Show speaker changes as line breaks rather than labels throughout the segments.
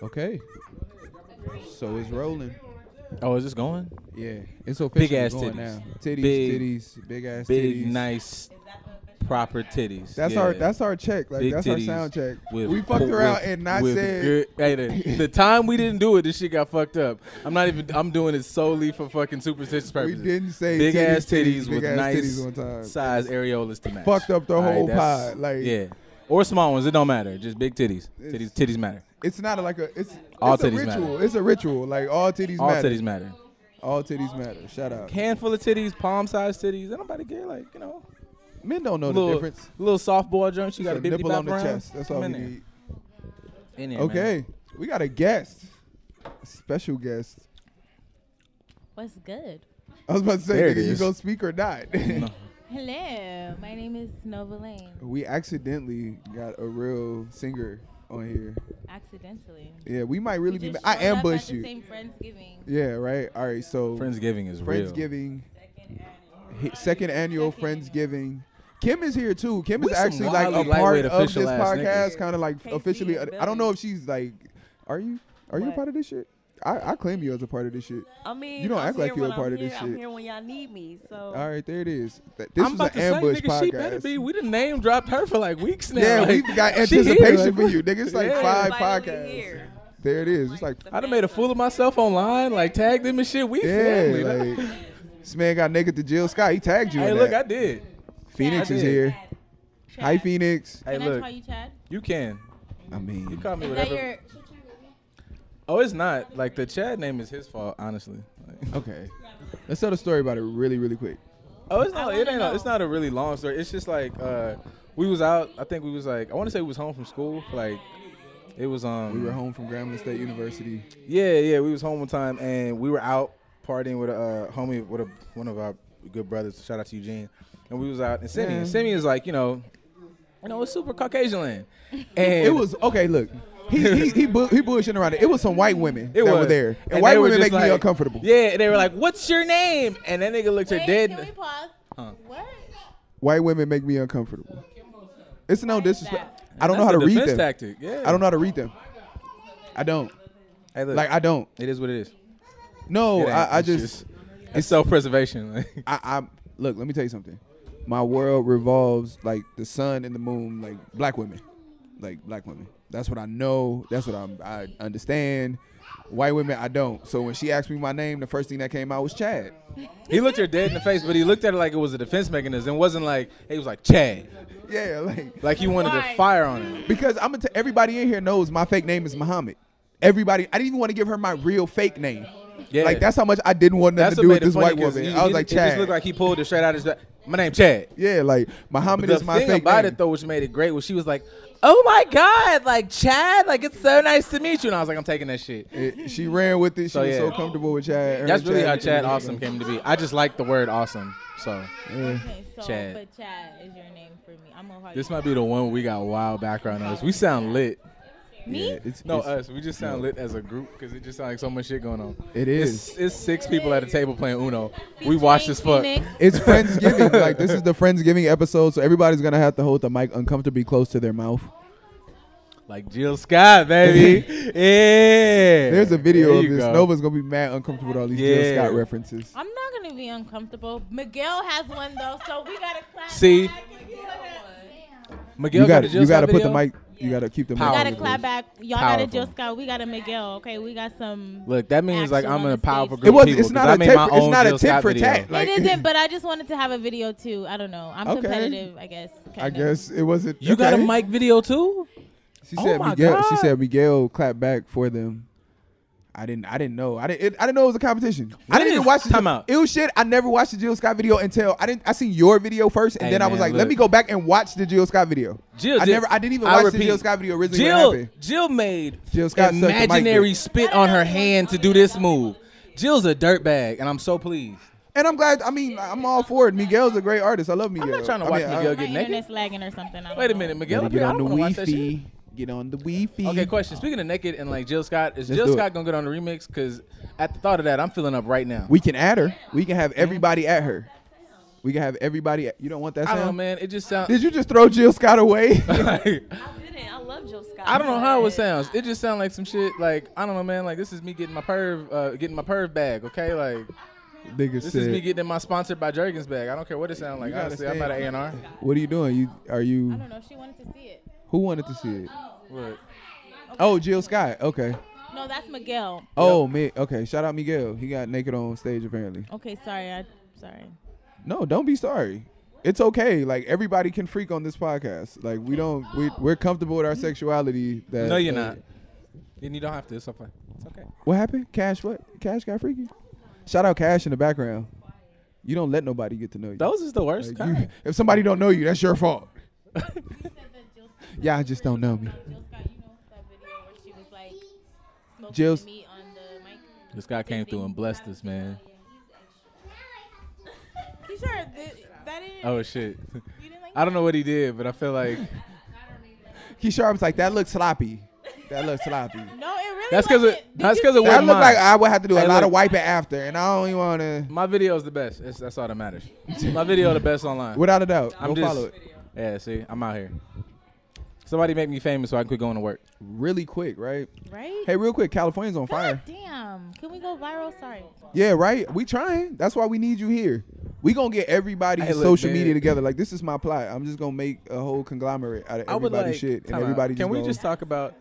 Okay. So it's rolling.
Oh, is this going?
Yeah, it's officially
Big ass
going
titties.
now. Titties,
Big-
titties, big ass
Big,
titties.
nice, proper titties.
That's
yeah.
our check. Like
Big
that's our
titties
sound check.
with-
We fucked around
with-
and not
with
said.
good- hey, the time we didn't do it, this shit got fucked up. I'm doing it solely for fucking superstitious
We
purposes.
didn't say
Big ass titties
big
with
ass
nice
titties one time.
size areolas to match.
Fucked up the
All right,
whole
that's-
pod. Like
yeah, or small ones. It don't matter. Just big titties. Titties matter.
it's not like a it's
All
it's a
titties
ritual.
matter.
It's a ritual. Like all titties
All
matter.
titties matter.
All titties matter. Shout out.
Handful of titties, palm sized titties. Ain't nobody care. Like
Men don't know
little,
the difference.
Little softball joints. You
Just
got a
a
big
nipple on the chest. That's all we
in there.
need.
In there,
Okay,
man.
we got a guest, a special guest.
What's good?
I was about to say,
There it
nigga, you
is.
gonna speak or not?
No.
Hello, my name is Nova Lane.
We accidentally got a real singer on here.
Accidentally.
Yeah, we might really
You
be.
just
I
showed up
ambushed
at the
you.
same Friendsgiving.
Yeah, right. All right, so
Friendsgiving is real.
Friendsgiving, second annual Friendsgiving. Kim is here too. Kim
We
is
some
actually like a
wildly
part
lightweight
of
official
this
ass
podcast,
niggas.
kind of like
KC
officially.
and
I don't know
Billy.
if she's like, are you a
What?
part of this shit? I claim you as a part of this shit.
I mean,
You don't
I'm
act like
here
you're a
when
part
I'm
of this
here.
shit.
I'm here when y'all need me. So
All right, there it is. This
I'm
was
about
an
to say,
ambush
nigga, she better
podcast.
be. We done name dropped her for like weeks now.
Yeah,
like,
we've got
she here,
anticipation
like,
for you, nigga. It's like
Yeah.
5
Everybody
podcasts.
here.
There it is. It's like,
I done made a fool of myself online, like tagged them and shit. We
yeah,
family.
like this man got naked to Jill Scott. He tagged you.
Hey,
in
look,
that.
I did.
Phoenix
I
is
did.
here.
Chad.
Hi, Phoenix.
Hey,
Can I
look,
call you Chad?
you can.
I
You
mean,
call me
Is that
whatever.
your?
Oh, it's not. Like the Chad name is his fault, honestly. Like,
okay. Let's tell the story about it really, really quick.
oh, it's
I
not.
wanna
It ain't.
know.
It's not a really long story. It's just like we was out. I think we was like. I want to say we was home from school. Like it was
We were home from Grambling State University.
Yeah. We was home one time and we were out partying with a homie, with one of our good brothers. Shout out to Eugene. And we was out in Simi.
Yeah.
And Simi is like, it's super Caucasian land. And
It was okay. Look, he bullshitting around it. It was some white women that were
was.
there, and
And
white
they were
women
just
make me
like-
uncomfortable.
Yeah, and they were like, "What's your name?" And that nigga looked her
Wait,
dead.
can we pause?
Huh.
What?
White women make me uncomfortable. It's no
Why is
disrespect.
that?
I don't know
That's
how to
a
read
defense
them.
tactic. Yeah.
I don't know how to read them. I don't.
Hey, look,
Like I don't.
it is what it is.
No,
It ain't.
I
It's
just.
it's self-preservation.
I look. Let me tell you something. My world revolves like the sun and the moon, like black women, like black women. That's what I know. That's what I understand. White women, I don't. So when she asked me my name, the first thing that came out was Chad.
He looked her dead in the face, but he looked at her like it was a defense mechanism. It wasn't like he was like Chad,
Yeah,
like he wanted
Why?
to fire on her.
because everybody in here knows my fake name is Muhammad. Everybody, I didn't even want to give her my real fake name.
Yeah,
Like that's how much I didn't want nothing
That's
to
what
do with
made it
this
funny,
white
'cause
woman.
he-
I was
he-
like
it just
Chad.
looked like he pulled it straight out of his back. My name Chad.
Yeah, like Muhammad
The
is my
thing
fake
about
name.
it though, which made it great, was she was like, "Oh my God, like Chad, like it's so nice to meet you." And I was like, "I'm taking that shit."
She ran with it. She
So,
was so
yeah.
comfortable with Chad. Her
That's
and
really how
became
Chad Awesome came to be. I just like the word awesome. So
Yeah.
Okay, so
Chad.
but Chad is your name for me. I'm gonna call
this
you.
might be the one where we got wild background noise. We sound lit.
Me?
Yeah, it's,
No,
it's-
us. We just sound lit as a group because it just sounds like so much shit going on.
It is.
It's 6 people at a table playing Uno. We watched as fuck.
Phoenix.
It's Friendsgiving. Like this is the Friendsgiving episode, so everybody's gonna have to hold the mic uncomfortably close to their mouth.
Like Jill Scott, baby. Yeah.
There's a video
There
of
you
this.
go.
Nova's gonna be mad uncomfortable with all these Jill
Yeah.
Scott references.
I'm not gonna be uncomfortable. Miguel has one though, so we gotta clap.
See?
back.
Miguel
You
got
got
the Jill
you got to
Scott
put the
video?
mic. You got to keep the
We
mic.
Powerful.
gotta
really
clap
close.
back. Y'all got a
Powerful.
Jill Scott. We got a Miguel. Okay, we got some.
Look, that means like
Action
I'm
on
in a
the
powerful
stage.
group
It was.
of people.
It's
'cause
not
I
a
made
tit.
my
It's
own
not a
Jill
tit
Scott
for
video.
tat. Like,
It isn't, but I just wanted to have a video too. I don't know. I'm
Okay.
competitive, I guess.
I
kinda.
guess it wasn't.
You got a
okay.
mic video too?
She
Oh
said
my
Miguel. She
God.
said Miguel clapped back for them. I didn't know. I didn't know it was a competition. I didn't even
is-
watch the
time out.
It was shit. I never watched the Jill Scott video until I seen your video first, and
Hey,
then I was
man,
like, let
look.
me go back and watch the Jill Scott video.
Jill
I didn't even watch the Jill Scott video originally. What happened?
Jill made
Jill Scott sucked the mic
imaginary
dick.
spit on her hand to do this move. Jill's a dirtbag, and I'm so pleased.
And I'm glad. I mean, I'm all for it. Miguel's a great artist. I love Miguel.
not trying to
I
watch
mean,
Miguel
My
get naked.
internet's lagging or something. I don't
Wait a
know.
minute, Miguel.
Gotta get
I
on the
don't wanna watch that shit.
Wi-Fi. Get on the Wi-Fi.
Okay, question. Speaking of naked and like Jill Scott, is
Let's
Jill
do
Scott
it.
gonna get on the remix? Because at the thought of that, I'm filling up right now.
We can add her. We can have everybody at her. We can have everybody. You don't want that
I don't know,
sound?
man. It just sounds.
Did you just throw Jill Scott away?
I didn't. I love love Jill Scott.
I don't know how it sounds. It just sounds like some shit. Like I don't know, man. Like this is me getting my perv bag. Okay, like this is me getting in my sponsored by Jergens bag. I don't care what it sounds like. Honestly, I'm at an A&R.
What are you doing?
I don't know. She wanted to see it.
Who wanted to see it?
What?
Okay.
Oh, Jill Scott. Okay.
No, that's Miguel.
Oh, me. Okay. Shout out Miguel. He got naked on stage apparently.
Okay, sorry. Sorry.
No, don't be sorry. It's okay. Like everybody can freak on this podcast. Like we're comfortable with our sexuality.
No, you're not. And you don't have to. It's okay. It's okay.
What happened? Cash what? Cash got freaky? Shout out Cash in the background. You don't let nobody get to know you.
Those is the worst kind.
If somebody don't know you, that's your fault. Yeah, I just don't know me.
Jill Scott, you know that video where she was like smoking
Jill's-
the meat on the mic?
This guy came through and blessed us, man.
You sure that didn't?
Oh shit.
You didn't like
I don't know what he did, but I feel like
Keyshawn was like, that looks sloppy. That looks sloppy.
No, it really
that's
wasn't.
because
Did
it
you
wasn't
see
That
mine.
looked like I would have to do a
Hey,
lot
look.
of wiping after, and I don't even want to.
My video is the best. That's all that matters. My video the best online.
Without a doubt,
I'm
go
just
follow it.
Yeah, see, I'm out here. Somebody make me famous so I can quit going to work.
Really quick, right?
Right?
Hey, real quick, California's on fire.
God damn. Can we go viral? Sorry.
Yeah, right. We trying. That's why we need you here. We gonna get everybody's
Hey, look,
social
man.
media together. Like this is my plot. I'm just gonna make a whole conglomerate out of
I would
everybody's
like.
shit, and
time out.
everybody.
Can we
gonna-
just talk about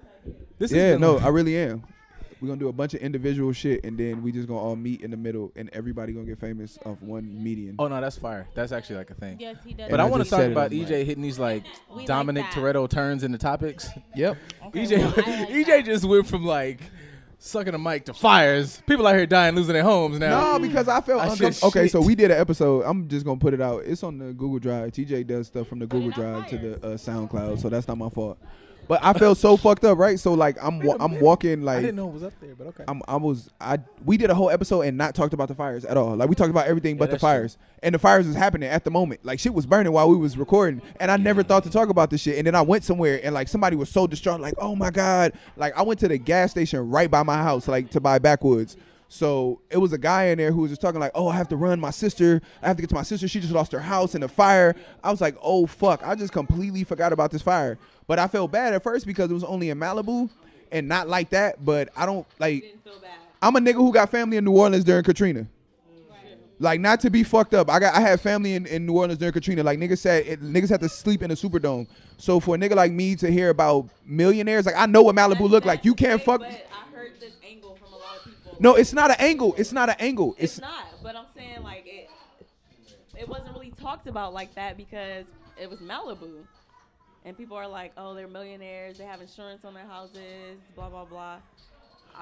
this?
Yeah,
has been
no,
like-
I really am. We're gonna do a bunch of individual shit, and then we just gonna all meet in the middle, and everybody gonna get famous off one median.
Oh no, that's fire. That's actually like a thing.
Yes, he does.
But
And
I
I
want to
just
talk
said it
about
on the
EJ hitting these like
We like
Dominic
that.
Toretto turns in the topics.
Yep.
Okay,
EJ,
well, I like
EJ
that.
just went from like sucking a mic to fires. People out here dying, losing their homes now.
No, because I felt
I said
uncomfortable. Okay,
shit.
so we did an episode. I'm just gonna put it out. It's on the Google Drive. TJ does stuff from the Google
it on
Drive to
fire.
the SoundCloud, so that's not my fault. But I felt so fucked up, right? So like I'm walking
I
like
didn't know it was up there, but okay.
we did a whole episode and not talked about the fires at all. Like we talked about everything but the
that's true.
fires. And the fires was happening at the moment. Like shit was burning while we was recording. And I never thought to talk about this shit. And then I went somewhere and like somebody was so distraught, like, oh my God. Like I went to the gas station right by my house, like to buy backwoods. So it was a guy in there who was just talking like, oh, I have to run my sister. I have to get to my sister. She just lost her house in a fire. I was like, oh, fuck. I just completely forgot about this fire. But I felt bad at first because it was only in Malibu and not like that. But I don't like,
Didn't feel bad.
I'm a nigga who got family in New Orleans during Katrina. Like, not to be fucked up. I had family in New Orleans during Katrina. Like, niggas had to sleep in a Superdome. So for a nigga like me to hear about millionaires, like, I know what Malibu look like. You can't fuck.
But I heard this angle from a lot of people.
No, it's not an angle. It's not an angle.
It's not. But I'm saying like it wasn't really talked about like that because it was Malibu, and people are like, oh, they're millionaires. They have insurance on their houses. Blah blah blah.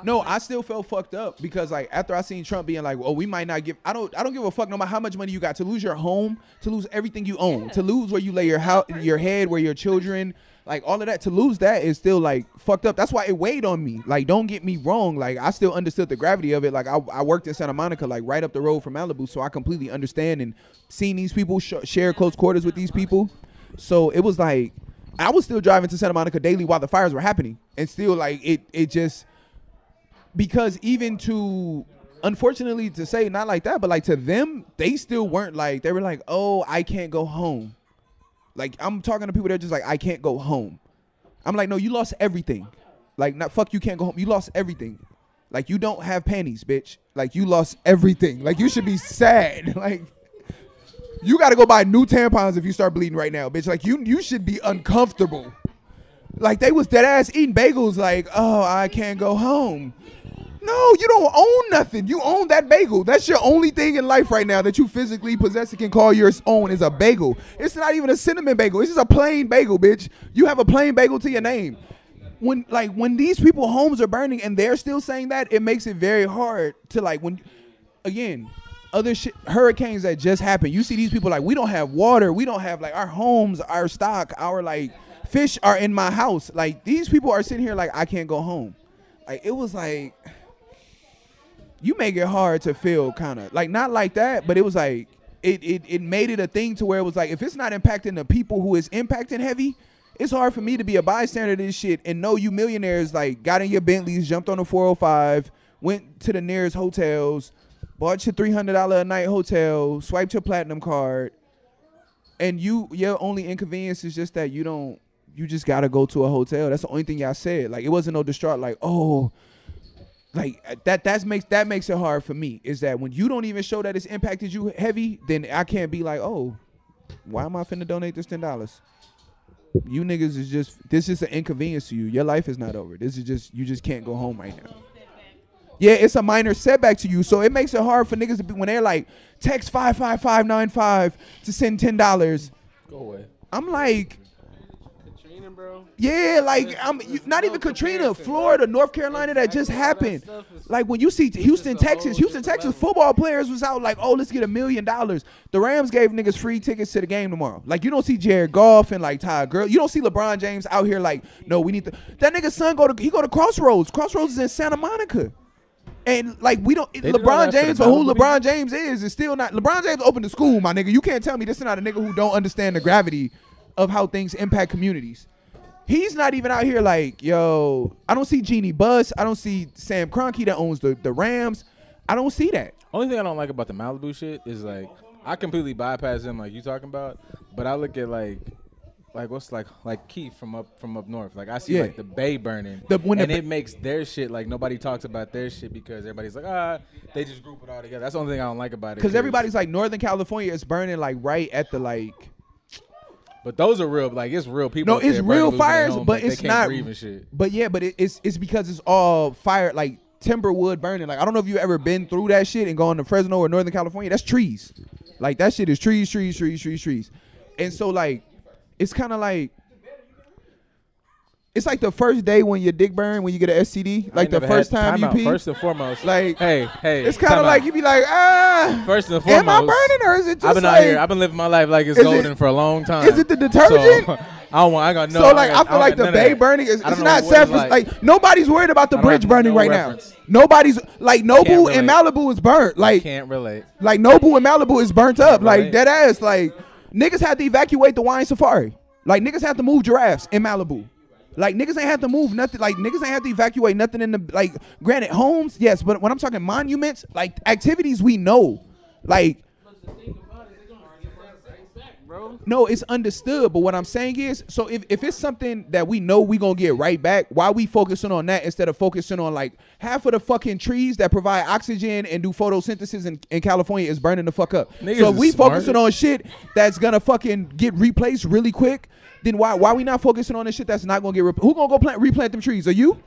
No, I still felt fucked up because like after I seen Trump being like, "Oh, we might not give." I don't give a fuck no matter how much money you got to lose your home, to lose everything you own,
Yeah.
to lose where you lay your house, your head, where your children, like all of that. To lose that is still like fucked up. That's why it weighed on me. Like, don't get me wrong. Like, I still understood the gravity of it. Like, I worked in Santa Monica, like right up the road from Malibu, so I completely understand and seen these people share close quarters with these people. So it was like I was still driving to Santa Monica daily while the fires were happening, and still like it just. Because even to, unfortunately to say not like that, but like to them, they still weren't like, they were like, oh, I can't go home. Like, I'm talking to people that are just like, I can't go home. I'm like, no, you lost everything. Like, not fuck, you can't go home. You lost everything. Like, you don't have panties, bitch. Like, you lost everything. Like, you should be sad. Like, you got to go buy new tampons if you start bleeding right now, bitch. Like, you should be uncomfortable. Like, they was dead ass eating bagels like, oh, I can't go home. No, you don't own nothing. You own that bagel. That's your only thing in life right now that you physically possess and can call your own is a bagel. It's not even a cinnamon bagel. It's just a plain bagel, bitch. You have a plain bagel to your name. When these people homes are burning and they're still saying that, it makes it very hard to like when, again, other shit, hurricanes that just happened. You see these people like, we don't have water. We don't have like our homes, our stock, our like fish are in my house. Like these people are sitting here like, I can't go home. Like it was like, you make it hard to feel kind of like not like that, but it was like it made it a thing to where it was like if it's not impacting the people who is impacting heavy, it's hard for me to be a bystander to this shit and know you millionaires like got in your Bentleys, jumped on the 405, went to the nearest hotels, bought your $300 a night hotel, swiped your platinum card, and your only inconvenience is just that you don't you just gotta go to a hotel. That's the only thing y'all said. Like, it wasn't no distraught. Like, oh, like that makes it hard for me. Is that when you don't even show that it's impacted you heavy, then I can't be like, oh, why am I finna donate this $10? You niggas is just, this is an inconvenience to you. Your life is not over. This is just, you just can't go home right now. Yeah, it's a minor setback to you. So it makes it hard for niggas to be, when they're like, text 55595 to send $10.
Go away.
I'm like,
Katrina, bro.
yeah, like not even Katrina, Florida, North Carolina, that just happened. Like when you see Houston, Texas football players was out like, oh, let's get $1 million. The Rams gave niggas free tickets to the game tomorrow. Like you don't see Jared Goff and like Ty Gurley. You don't see LeBron James out here like, no, we need to. That nigga's son go to Crossroads. Crossroads is in Santa Monica. And like we don't, LeBron James for who LeBron James is still not. LeBron James opened the school, my nigga. You can't tell me this is not a nigga who don't understand the gravity of how things impact communities. He's not even out here like, yo, I don't see Jeannie Buss. I don't see Sam Kroenke that owns the Rams. I don't see that.
Only thing I don't like about the Malibu shit is like I completely bypass him like you talking about, but I look at like what's like Keith from up north. Like I see like the Bay burning, and it makes their shit like nobody talks about their shit because everybody's like they just group it all together. That's the only thing I don't like about it.
Because everybody's like Northern California is burning like right at the like.
But those are real, like it's real people.
No, it's real fires, but
like,
it's not.
Shit.
But yeah, but it's because it's all fire, like timber wood burning. Like I don't know if you ever been through that shit and gone to Fresno or Northern California. That's trees. Like that shit is trees. And so like, it's kind of like, it's like the first day when your dick burn when you get an STD. Like the first time you pee.
First and foremost,
like
hey,
it's kind of like you be like,
First and foremost,
am I burning or is it just
I've been
like,
out here. I've been living my life like it's golden for a long time.
Is it the detergent?
So, I got no.
So like I feel like the Bay burning is it's not selfish. Like nobody's worried about the bridge burning right now. Nobody's like Nobu and Malibu is burnt. Like
can't relate.
Like Nobu and Malibu is burnt up. Like dead ass. Like niggas had to evacuate the wine safari. Like niggas had to move giraffes in Malibu. Like niggas ain't have to move nothing. Like niggas ain't have to evacuate nothing in the like. Granted, homes, yes, but when I'm talking monuments, like activities, we know, like. No, it's understood. But what I'm saying is, so if it's something that we know we gonna get right back, why we focusing on that instead of focusing on like half of the fucking trees that provide oxygen and do photosynthesis in California is burning the fuck up.
Niggas
so if we
smart.
focusing on shit that's gonna fucking get replaced really quick, then why we not focusing on the shit that's not gonna get who gonna go replant them trees? Are you?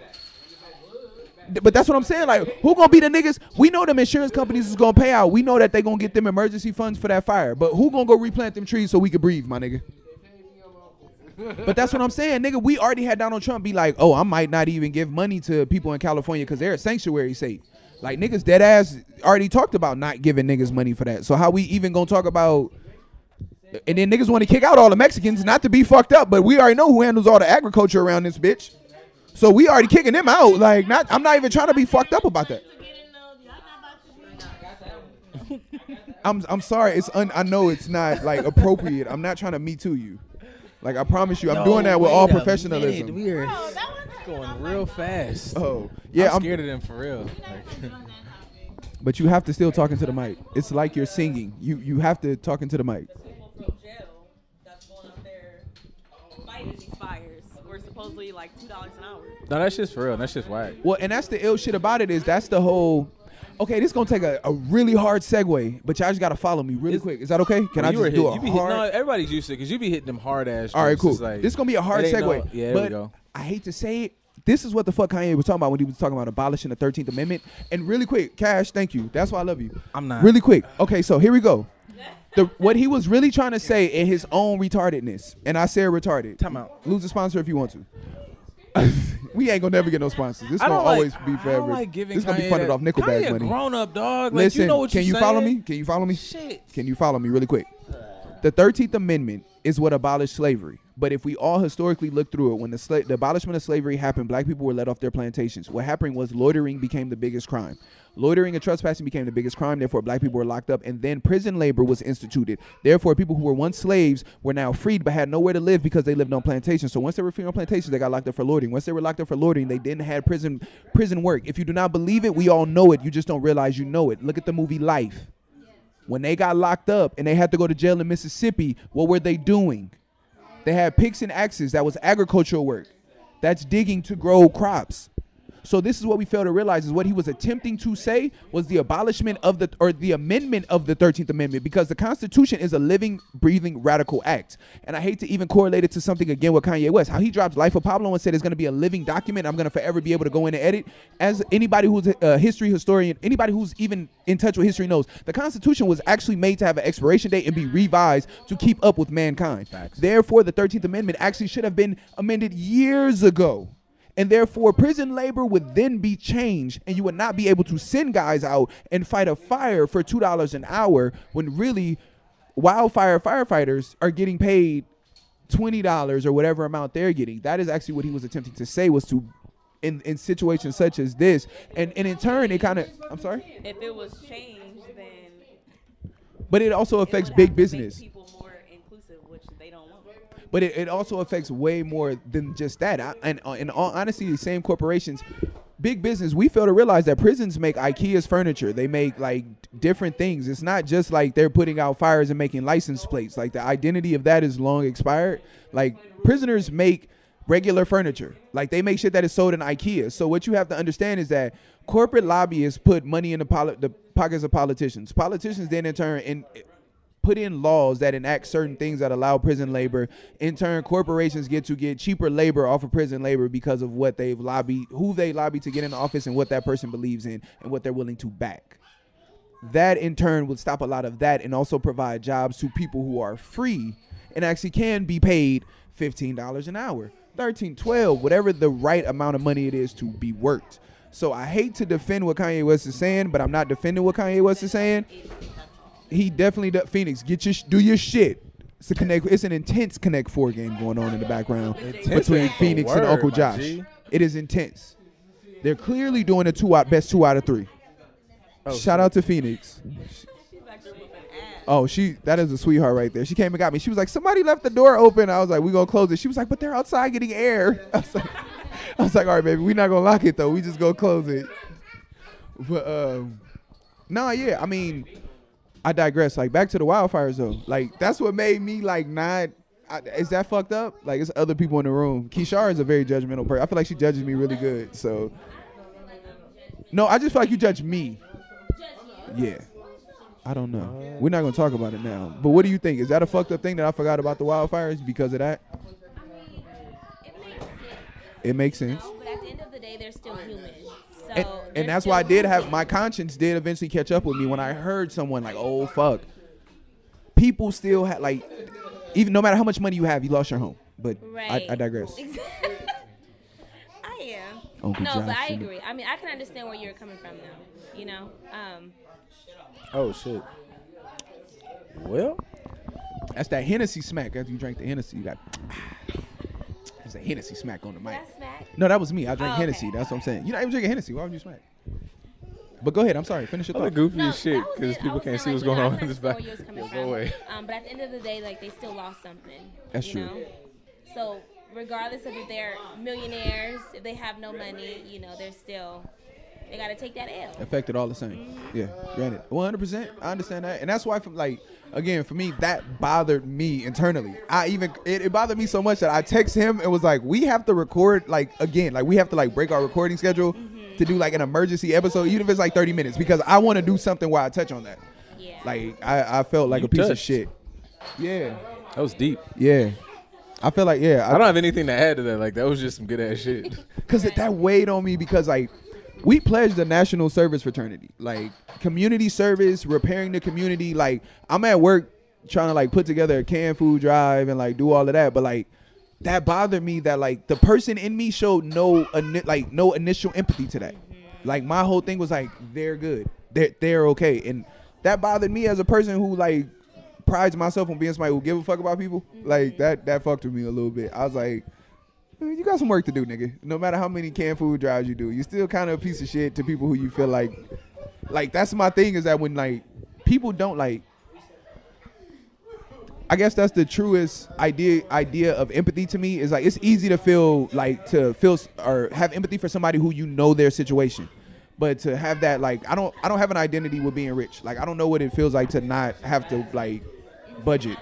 But that's what I'm saying. Like, who gonna be the niggas? We know them insurance companies is gonna pay out. We know that they gonna get them emergency funds for that fire. But who gonna go replant them trees so we can breathe, my nigga? But that's what I'm saying, nigga. We already had Donald Trump be like, oh, I might not even give money to people in California because they're a sanctuary state. Like, niggas dead ass already talked about not giving niggas money for that. So how we even gonna talk about? And then niggas want to kick out all the Mexicans, not to be fucked up, but we already know who handles all the agriculture around this bitch. So we already kicking them out. Like, I'm not even trying to be fucked up about that. I'm sorry. I know it's not like appropriate. I'm not trying to Me Too you. Like I promise you, I'm doing that with all professionalism.
We are going real fast.
Oh yeah,
I'm scared of them for real.
But you have to still talk into the mic. It's like you're singing. You have to talk into the mic.
That's going up there fighting these fires. We're supposedly like $2 an hour.
No, that shit's for real. That shit's whack.
Well, and that's the ill shit about it is that's the whole. Okay, this is gonna take a really hard segue, but y'all just gotta follow me really quick. Is that okay? Can I just do a hard?
No, everybody's used to it because you be hitting them hard ass.
All right, cool.
Like,
this is gonna be a hard segue.
Yeah,
but
we go.
I hate to say it. This is what the fuck Kanye was talking about when he was talking about abolishing the 13th Amendment. And really quick, Cash, thank you. That's why I love you.
I'm not.
Really quick. Okay, so here we go. What he was really trying to say in his own retardedness, and I said retarded.
Time out.
Lose a sponsor if you want to. We ain't gonna never get no sponsors. This gonna always be forever. This gonna be funded off Nickelback money.
Grown up dog.
Listen,
you know what
can you follow me? Can you follow me?
Shit.
Can you follow me really quick? The 13th Amendment is what abolished slavery. But if we all historically look through it, when the abolishment of slavery happened, black people were let off their plantations. What happened was loitering became the biggest crime. Loitering and trespassing became the biggest crime. Therefore, black people were locked up. And then prison labor was instituted. Therefore, people who were once slaves were now freed but had nowhere to live because they lived on plantations. So once they were free on plantations, they got locked up for loitering. Once they were locked up for loitering, they didn't have prison work. If you do not believe it, we all know it. You just don't realize you know it. Look at the movie Life. When they got locked up and they had to go to jail in Mississippi, what were they doing? They had picks and axes. That was agricultural work. That's digging to grow crops. So this is what we fail to realize is what he was attempting to say was the abolishment of the amendment of the 13th Amendment, because the Constitution is a living, breathing, radical act. And I hate to even correlate it to something again with Kanye West, how he dropped Life of Pablo and said it's going to be a living document. I'm going to forever be able to go in and edit. As anybody who's a history historian, anybody who's even in touch with history knows, the Constitution was actually made to have an expiration date and be revised to keep up with mankind.
Facts.
Therefore, the 13th Amendment actually should have been amended years ago. And therefore, prison labor would then be changed, and you would not be able to send guys out and fight a fire for $2 an hour when really wildfire firefighters are getting paid $20 or whatever amount they're getting. That is actually what he was attempting to say, was to, in situations such as this. And in turn, it kind of, I'm sorry?
If it was changed, then.
But it also affects big business.
Make people more inclusive, which they don't want.
But it also affects way more than just that. And in all honesty, the same corporations, big business, we fail to realize that prisons make IKEA's furniture. They make like different things. It's not just like they're putting out fires and making license plates. Like the identity of that is long expired. Like prisoners make regular furniture. Like they make shit that is sold in IKEA. So what you have to understand is that corporate lobbyists put money in the pockets of politicians. Politicians then in turn put in laws that enact certain things that allow prison labor. In turn, corporations get cheaper labor off of prison labor because of what they've lobbied, who they lobby to get in office, and what that person believes in and what they're willing to back. That in turn would stop a lot of that and also provide jobs to people who are free and actually can be paid $15 an hour, $13, $12, whatever the right amount of money it is to be worked. So I hate to defend what Kanye West is saying, but I'm not defending what Kanye West is saying. He definitely does. Phoenix, do your shit. It's an intense Connect 4 game going on in the background between Phoenix and Uncle Josh. It is intense. They're clearly doing a best 2 out of 3. Oh, shout out to Phoenix. Oh, that is a sweetheart right there. She came and got me. She was like, somebody left the door open. I was like, we gonna close it. She was like, but they're outside getting air. I was like, all right, baby, we're not gonna lock it though. We just gonna close it. But yeah, I mean, I digress. Like back to the wildfires though. Like that's what made me like not. Is that fucked up? Like it's other people in the room. Keishara is a very judgmental person. I feel like she judges me really good. So no, I just feel like you judge me. Yeah. I don't know. We're not gonna talk about it now. But what do you think? Is that a fucked up thing that I forgot about the wildfires because of that? It makes sense.
But at the end of the day, they're still human.
And that's why I did have my conscience did eventually catch up with me when I heard someone like, oh fuck, people still have like, even no matter how much money you have, you lost your home. But right. I digress.
I am.
Uncle
no,
Josh,
but I agree. I mean, I can understand where you're coming from now. You know.
Oh shit. Well,
that's that Hennessy smack. After you drank the Hennessy, you got. There's a Hennessy smack on the mic. No, that was me. I drank Hennessy. That's what I'm saying. You're not even drinking Hennessy. Why would you smack? But go ahead. I'm sorry. Finish your thought.
The goofiest shit because people can't see what's going on in this back.
Go away. But at the end of the day, like they still lost something.
That's true.
Know? So regardless of if they're millionaires, if they have no money, you know, they got to take that L.
Affected all the same. Mm-hmm. Yeah, granted. 100%. I understand that. And that's why, again, for me, that bothered me internally. It bothered me so much that I text him and was like, we have to record, we have to, break our recording schedule to do, an emergency episode, even if it's, 30 minutes, because I want to do something where I touch on that. Yeah. I felt like a piece of shit. Yeah.
That was deep.
Yeah. I feel like, yeah.
I don't have anything to add to that. That was just some good-ass shit.
Because that weighed on me because, we pledged the national service fraternity, community service, repairing the community. I'm at work trying to put together a canned food drive and do all of that. But that bothered me that the person in me showed no initial empathy to that. My whole thing was they're good. They're okay. And that bothered me as a person who prides myself on being somebody who give a fuck about people. That fucked with me a little bit. I was like, you got some work to do, nigga. No matter how many canned food drives you do, you're still kind of a piece of shit to people who you feel like that's my thing is that when people don't I guess that's the truest idea of empathy to me is it's easy to feel or have empathy for somebody who you know their situation, but to have that I don't have an identity with being rich. I don't know what it feels like to not have to budget.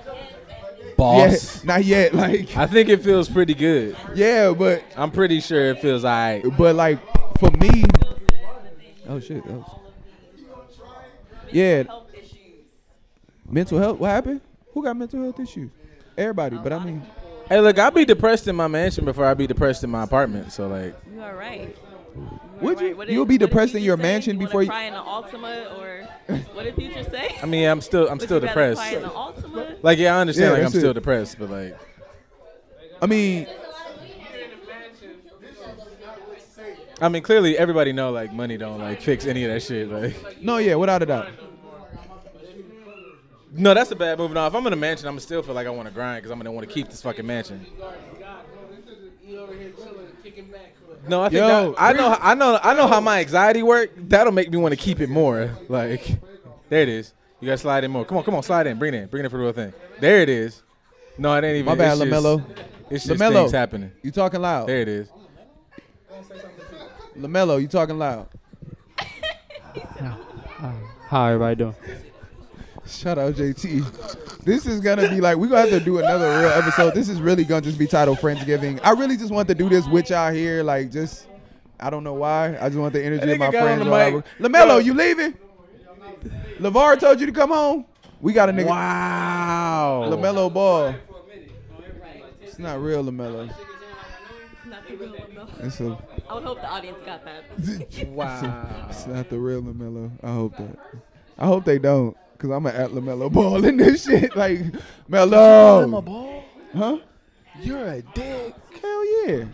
boss.
Yeah, not yet. Like,
I think it feels pretty good.
Yeah, but
I'm pretty sure it feels alright.
But like for me, oh shit, that was, yeah. Mental health. What happened? Who got mental health issues? Everybody, but I mean,
hey, look, I'll be depressed in my mansion before I be depressed in my apartment. So like,
You all right?
would you? You'll be depressed in your mansion before you
cry in the Ultima, or what did Future say?
I mean, I'm still depressed.
Cry in the Ultima?
Like, yeah, I understand.
Yeah,
like, I'm
that's
still
it.
depressed, but like,
I mean,
clearly everybody know like money don't like fix any of that shit. Like,
no, yeah, without a doubt.
no, that's a bad move. No, if I'm in a mansion, I'm still feel like I want to grind because I'm gonna want to keep this fucking mansion. No, I think I know how my anxiety work. That'll make me want to keep it more. Like, there it is. You gotta slide in more. Come on, slide in. Bring it in for the real thing. There it is. No, it ain't even.
My bad,
it's
LaMelo.
It's just
LaMelo,
things happening.
You talking loud?
There it is.
LaMelo, you talking loud?
How everybody doing?
Shout out JT. This is gonna be like, we're gonna have to do another real episode. This is really gonna just be titled Friendsgiving. I really just want to do this with y'all here, like, just, I don't know why. I just want the energy of my friends. LaMelo, you leaving? LeVar told you to come home. We got a nigga.
Wow.
LaMelo Ball. It's not real LaMelo.
Not the real LaMelo.
It's a,
I would hope the audience got that.
Wow.
it's not the real LaMelo. I hope that. I hope they don't, because I'm going to add LaMelo Ball in this shit. Like, Melo.
Ball?
Huh?
You're a dick.
Hell yeah.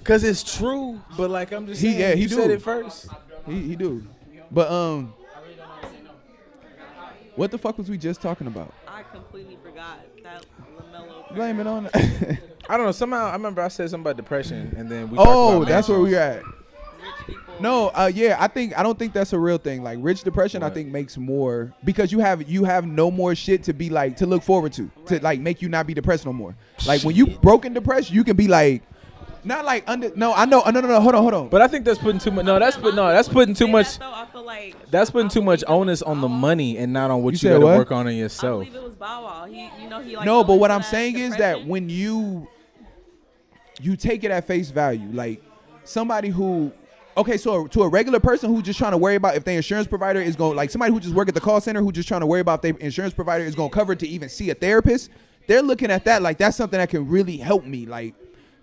Cause it's true, but like I'm just saying,
he
you
do.
said it first.
He do. But, what the fuck was we just talking about?
I completely forgot that LaMelo.
Blame it on
I don't know. Somehow I remember I said something about depression, and then we.
Oh, that's where we at.
Rich people.
No, yeah, I don't think that's a real thing. Like, rich depression, I think makes more, because you have no more shit to be like, to look forward to like make you not be depressed no more. Like, when you broken depressed, you can be like, not like under. No, I know. No. Hold on.
But I think that's putting too much. That's putting too much.
I feel like
That's putting too much onus on the money and not on what you
said
got to
what?
work on in
I
yourself.
believe it was Bow Wow. He like.
No, but
goes
what
through
I'm
that
saying is that
depression.
when you take it at face value, like somebody who, okay, so to a regular person who's just trying to worry about if their insurance provider is going, like somebody who just work at the call center who just trying to worry about if their insurance provider is going to cover to even see a therapist, they're looking at that like that's something that can really help me. Like,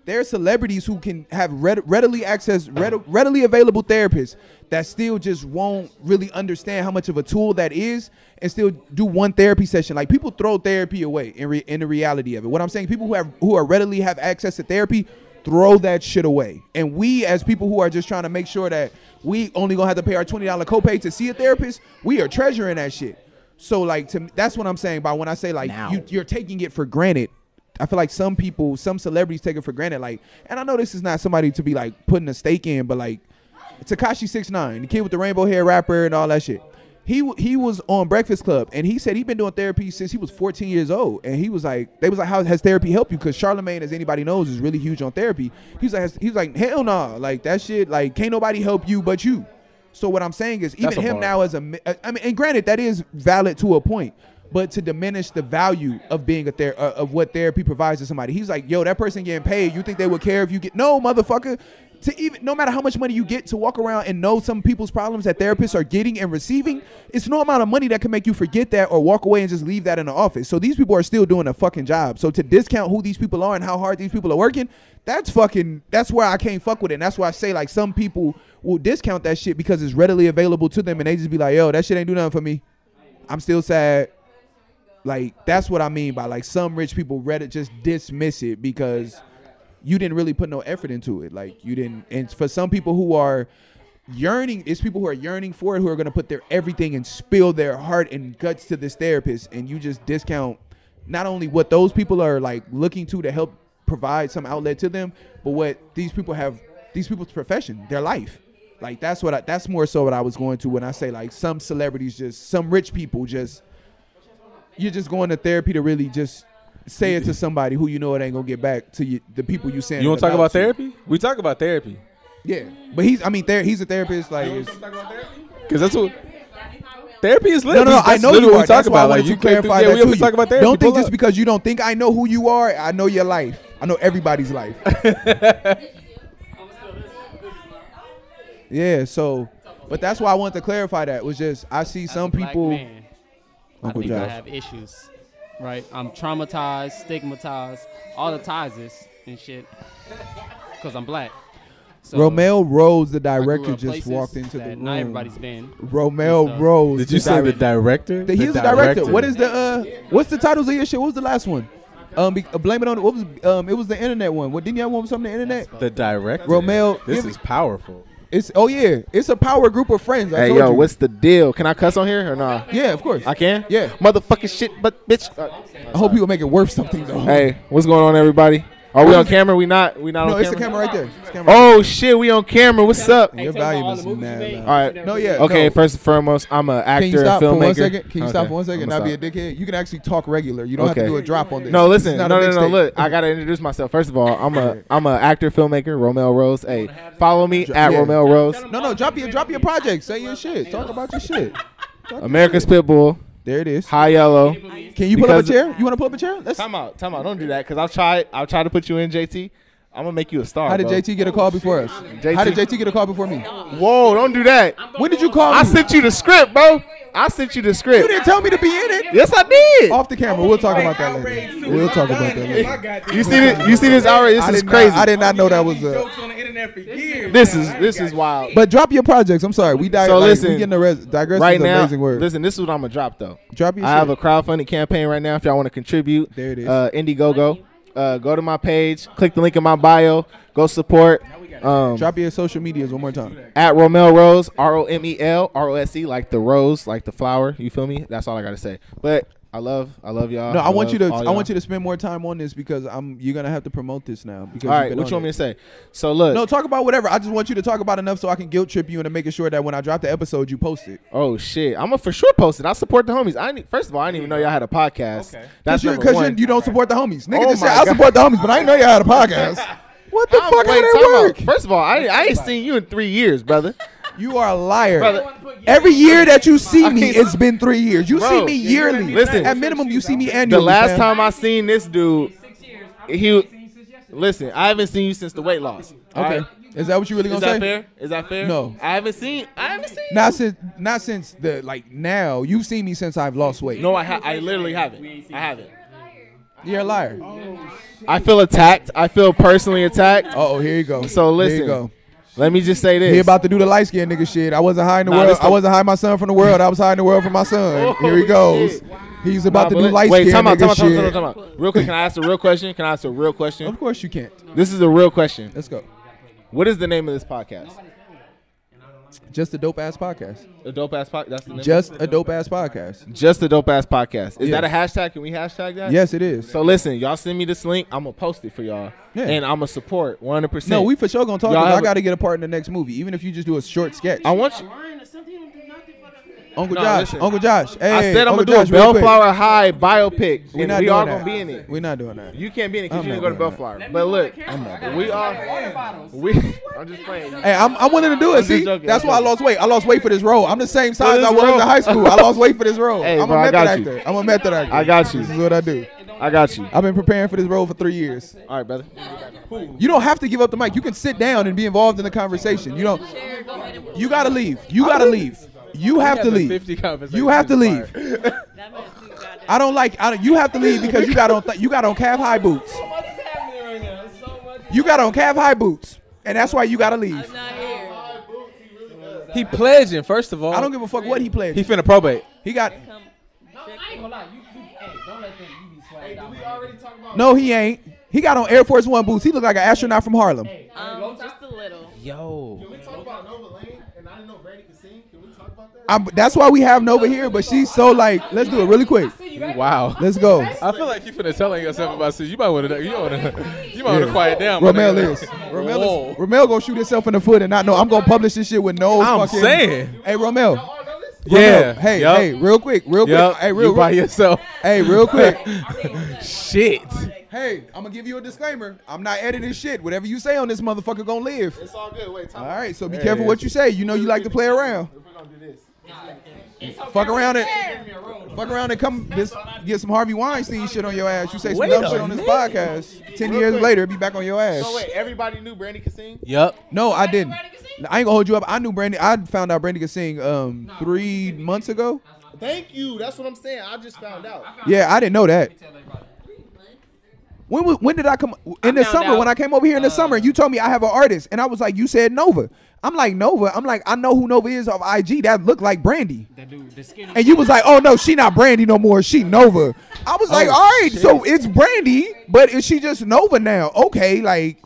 there are celebrities who can have readily available therapists that still just won't really understand how much of a tool that is and still do one therapy session. Like, people throw therapy away in the reality of it. What I'm saying, people who are readily have access to therapy, throw that shit away. And we, as people who are just trying to make sure that we only gonna have to pay our $20 copay to see a therapist, we are treasuring that shit. So like, that's what I'm saying by when I say like you're taking it for granted. I feel like some celebrities take it for granted. Like, and I know this is not somebody to be like putting a stake in, but like Tekashi 6ix9ine, the kid with the rainbow hair rapper and all that shit. He was on Breakfast Club and he said he'd been doing therapy since he was 14 years old. And he was like, they was like, how has therapy helped you? Because Charlamagne, as anybody knows, is really huge on therapy. He was like, hell no, like that shit, like can't nobody help you but you. So what I'm saying is, even him now as I mean, and granted that is valid to a point, but to diminish the value of being of what therapy provides to somebody. He's like, yo, that person getting paid, you think they would care if you get, no, motherfucker. To even, no matter how much money you get to walk around and know some people's problems that therapists are getting and receiving, it's no amount of money that can make you forget that or walk away and just leave that in the office. So these people are still doing a fucking job. So to discount who these people are and how hard these people are working, that's where I can't fuck with it. And that's why I say like some people will discount that shit because it's readily available to them and they just be like, yo, that shit ain't do nothing for me. I'm still sad. Like, that's what I mean by like some rich people just dismiss it because you didn't really put no effort into it. Like, you didn't. And for some people who are yearning, it's people who are yearning for it, who are going to put their everything and spill their heart and guts to this therapist. And you just discount not only what those people are like looking to help provide some outlet to them, but what these people's profession, their life. Like, that's more so what I was going to when I say like some celebrities, some rich people you're just going to therapy to really just say it to somebody who you know it ain't gonna get back to you, the people you saying.
You want to talk about therapy? We talk about therapy.
Yeah, but he's a therapist. Like,
because that's what. Therapy is lit.
No, I know you are. That's why I wanted
Like,
to clarify that
we
to you.
talk about therapy.
Don't think
Pull
just
up.
because you don't think I know who you are, I know your life. I know everybody's life. Yeah, so, but that's why I wanted to clarify that. Was just I see some people. Uncle
I think I
Josh.
have issues, right? I'm traumatized, stigmatized, all the ties and shit, because I'm black. So
Romel Rose, the
I grew
director,
up
just
places
walked into the
that
room.
not everybody's been.
Romel Rose.
Did you say the director?
He's the director. What is the what's the titles of your shit? What was the last one? Blame it on what was it was the internet one. What didn't you have one with something on the internet?
The director.
Romel,
This is powerful.
It's it's a power group of friends. I
Hey,
told
yo,
you.
what's the deal? Can I cuss on here or nah?
Yeah, of course.
I can?
Yeah.
Motherfucking shit, but bitch.
I hope people make it worth something though.
Hey, what's going on, everybody? Are we on camera? We not on camera?
No, it's the camera right there. It's the camera right
Oh, shit, we on camera. What's up?
there. Your volume is mad loud.
All right.
No, yeah.
Okay,
no.
first and foremost, I'm an actor
Can you stop
and filmmaker.
for 1 second? Can you stop
Okay,
for 1 second?
I'ma
Not be a
stop.
dickhead. You can actually talk regular. You don't have to
Okay.
do a drop on this.
No,
This is
listen.
not
No,
a
no, no.
mixtape.
Look, I got to introduce myself. First of all, I'm a actor, filmmaker, Romel Rose. Hey, follow me at
Yeah.
Romel Rose.
No, drop your project. Say your shit. Talk about your shit.
America's Pitbull,
There it is.
High Yellow.
Can you pull up a
Because-
chair? You want to pull up a chair? Let's.
Time out. Don't do that, because I'll try to put you in, JT. I'm going to make you a star,
How did
bro.
JT get a call before us?
JT.
How did JT get a call before me?
Whoa, don't do that.
When did you call me?
I sent you the script, bro. I sent you the
You
script.
didn't tell me to be in it.
Yes, I did.
Off the camera. We'll talk about that later. We'll talk about that later.
You see this? You see this outrage? This is crazy.
I did not know that was a.
on the internet for years.
This is wild.
But drop your projects. I'm sorry. We
So listen,
we getting the digression
Right
is an
now,
amazing word.
listen. This is what I'm gonna drop though.
Drop your
I
shit.
have a crowdfunding campaign right now. If y'all want to contribute,
There it is.
Indiegogo. Go to my page, click the link in my bio, go support.
Drop your social medias one more time.
At Romel Rose, ROMEL ROSE, like the rose, like the flower. You feel me? That's all I gotta say. But I love y'all.
No, I want you to.
all
I
y'all.
want you to spend more time on this because you're gonna have to promote this now. Because
All
you've
right,
been
what
on
you want me
it.
to say? So look.
No, talk about whatever. I just want you to talk about enough so I can guilt trip you into making sure that when I drop the episode, you post it.
Oh shit! I'm gonna for sure post it. I support the homies. First of all, I didn't even know y'all had a podcast.
Okay.
That's number
Because
one.
you don't support the homies. Nigga
Oh
just said
my
I
God.
support the homies, but I didn't know y'all had a podcast. What the fuck? How
Wait,
that
time out.
work?
First of all, I ain't seen you in 3 years, brother.
You are a liar.
Brother.
Every year that you see me, it's been 3 years. You
Bro,
see me yearly.
listen.
At minimum, you see me annually.
The last
fam.
time I seen this dude, listen, I haven't seen you since the weight loss. All
Okay.
right?
Is that what you really
Is
gonna
that
say?
fair? Is that fair?
No.
I haven't seen.
Not since the now. You've seen me since I've lost weight.
No, I literally haven't. I haven't.
You're a liar.
I feel attacked. I feel personally attacked.
Oh, here you go.
So
Here
listen.
you go.
Let me just say this.
He about to do the light skinned nigga shit. I wasn't hiding the
Nah,
world.
this
I wasn't hiding my son from the world. I was hiding the world from my son.
Oh,
Here he goes.
shit.
He's about to do
Wait,
light skinned
time out,
nigga
time
shit.
out. Real quick, can I ask a real question?
Of course you can't.
This is a real question.
Let's go.
What is the name of this podcast?
Just a dope ass podcast.
A dope ass podcast. That's the name.
Just a dope ass podcast.
Just a dope ass podcast. Is
Yeah.
that a hashtag? Can we hashtag that?
Yes, it is.
So listen, y'all send me this link. I'm gonna post it for y'all,
Yeah.
and I'm gonna support 100%.
No, we for sure gonna talk.
Y'all
'Cause
have
I got to get a part in the next movie, even if you just do a short sketch.
I want you.
Uncle
No,
Josh.
listen.
Uncle Josh. Hey,
I said I'm
Uncle
gonna
Josh,
do a
real quick.
Bellflower High biopic,
We
and
not
we
doing
all
that.
gonna be in it.
We're not doing that.
You can't be in it because
I'm
you
not
didn't go to
doing
Bellflower. But look, we are. I'm just playing.
Hey, I'm willing to do it.
I'm just
See,
joking.
that's why I lost weight. I lost weight for this role. I'm the same size
this
I was
role.
in high school. I lost weight for this role.
Hey,
I'm
bro,
a
I
method
got you.
actor. I'm a method actor.
I got you.
This is what I do.
I got you.
I've been preparing for this role for 3 years.
All right, brother.
You don't have to give up the mic. You can sit down and be involved in the conversation. You don't. You gotta leave. You gotta leave. You have to leave.
50 conversations
You have to leave.
That man's too goddamn.
I don't like. You have to leave because you got on. You got on calf high boots. You got on calf high boots, and that's why you gotta leave.
I'm not here.
He pledging, first of all.
I don't give a fuck what he played.
He finna probate.
He got.
Come.
No, he ain't. He got on Air Force One boots. He look like an astronaut from Harlem.
Just a little.
Yo.
That's why we have Nova here, but she's so like, let's do it really quick.
Wow.
Let's go.
I feel like you finna telling yourself about this. You might want to quiet down. my
Romel
nigga.
is. Romel
Whoa.
is. Romel gonna shoot himself in the foot and not know. I'm gonna publish this shit with no
I'm
fucking.
saying.
Hey, Romel.
Yeah.
Hey,
Yup.
hey, real quick.
Yup.
Hey,
You by yourself.
Hey, real quick.
Shit.
Hey, I'm gonna give you a disclaimer. I'm not editing shit. Whatever you say on this motherfucker gonna live.
It's all good. Wait,
All right, so be careful what you say. You know you like to play around.
If we're gonna do this.
Fuck around and come get some Harvey Weinstein shit on your ass. You say some
Wait
dumb
a
shit on this
minute.
podcast. 10 years later, be back on your ass.
So wait, everybody knew Brandy could sing?
Yup.
No, I didn't. I ain't gonna hold you up. I knew Brandy. I found out Brandy could sing 3 months ago.
Thank you. That's what I'm saying. I just found out.
Yeah, I didn't know that. When did I come in the summer? When I came over here in the summer, you told me I have an artist, and I was like, you said Nova. I'm like Nova. I'm like, I know who Nova is off IG. That looked like Brandy.
That dude, the skinny.
And you was like, oh no, she not Brandy no more. She Nova. I was like, all right, so it's Brandy, but is she just Nova now? Okay, like.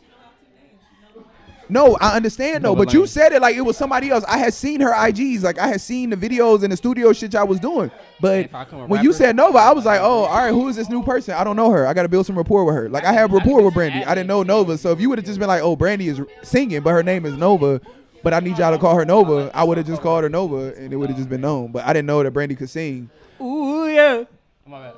No, I understand though, but you said it like it was somebody else. I had seen her IGs, like I had seen the videos and the studio shit y'all was doing. But when you said Nova, I was like, oh, all right, who is this new person? I don't know her. I got to build some rapport with her. Like I have rapport with Brandy. I didn't know Nova. So if you would have just been like, oh, Brandy is singing, but her name is Nova, but I need y'all to call her Nova, I would have just called her Nova and it would have just been known. But I didn't know that Brandy could sing.
Ooh, yeah. My bad.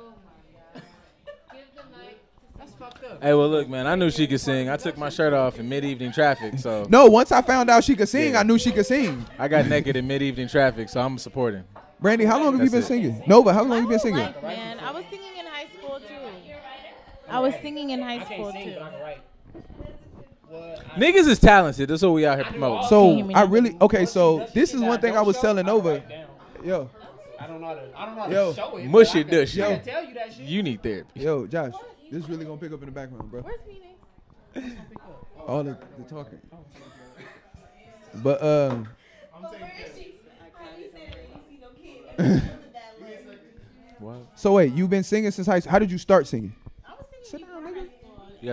Hey, well, look, man, I knew she could sing. I took my shirt off in mid-evening traffic, so.
No, once I found out she could sing, I knew she could sing.
I got naked in mid-evening traffic, so I'm supporting.
Brandy, how long have you been singing? Nova, how long have you been singing?
Life, man. I was singing in high school, too.
Niggas is talented. That's what we out here promoting.
So I really so this is one thing I was telling Nova. Yo.
I don't know how to show it.
Mush it, dush.
I can tell you that shit.
You need therapy.
Yo, Josh, this is really gonna pick up in the background, bro.
Where's Phoenix?
All the talking. But
What?
So wait, you've been singing since high school. How did you start singing?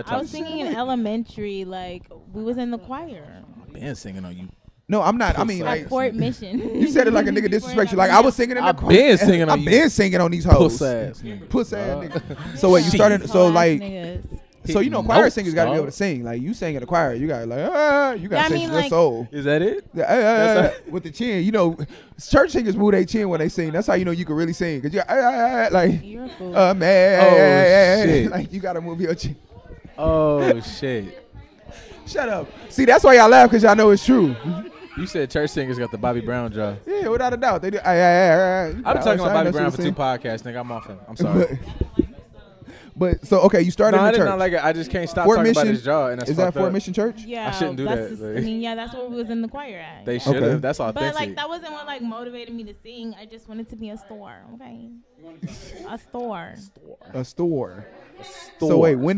I was singing in elementary, like we was in the choir.
Been singing on you.
No, I'm not. I mean,
At
like
Fort Mission.
you said it like a nigga disrespect you. Like I was singing in the
I've been singing on
I've
you.
been singing on these hoes.
Puss ass nigga.
Puss ass nigga. So wait, you started. So like, so you know, choir singers got to be able to sing. Like you sang in the choir, you got like you got to sing your soul.
Is that it?
With the chin, you know, church singers move their chin when they sing. That's how you know you can really sing. Cause you like,
You're a fool.
man,
shit.
like you got to move your chin.
Oh shit.
Shut up. See, that's why y'all laugh because y'all know it's true.
You said church singers got the Bobby Brown jaw.
Yeah, without a doubt. They do.
I've been talking about Bobby Brown for 2 podcasts, nigga. I'm off him. I'm sorry.
But so okay, you started in the
I did
church.
not like it. I just can't stop
Fort
talking
Mission,
about his jaw, and that's
is that
fucked
Fort
up.
Mission Church?
Yeah,
I shouldn't do that.
I mean, yeah, that's what we was in the choir at.
They should have.
Okay.
That's authentic.
But like that wasn't what like motivated me to sing. I just wanted to be a store. Okay, a store.
A store. So wait, when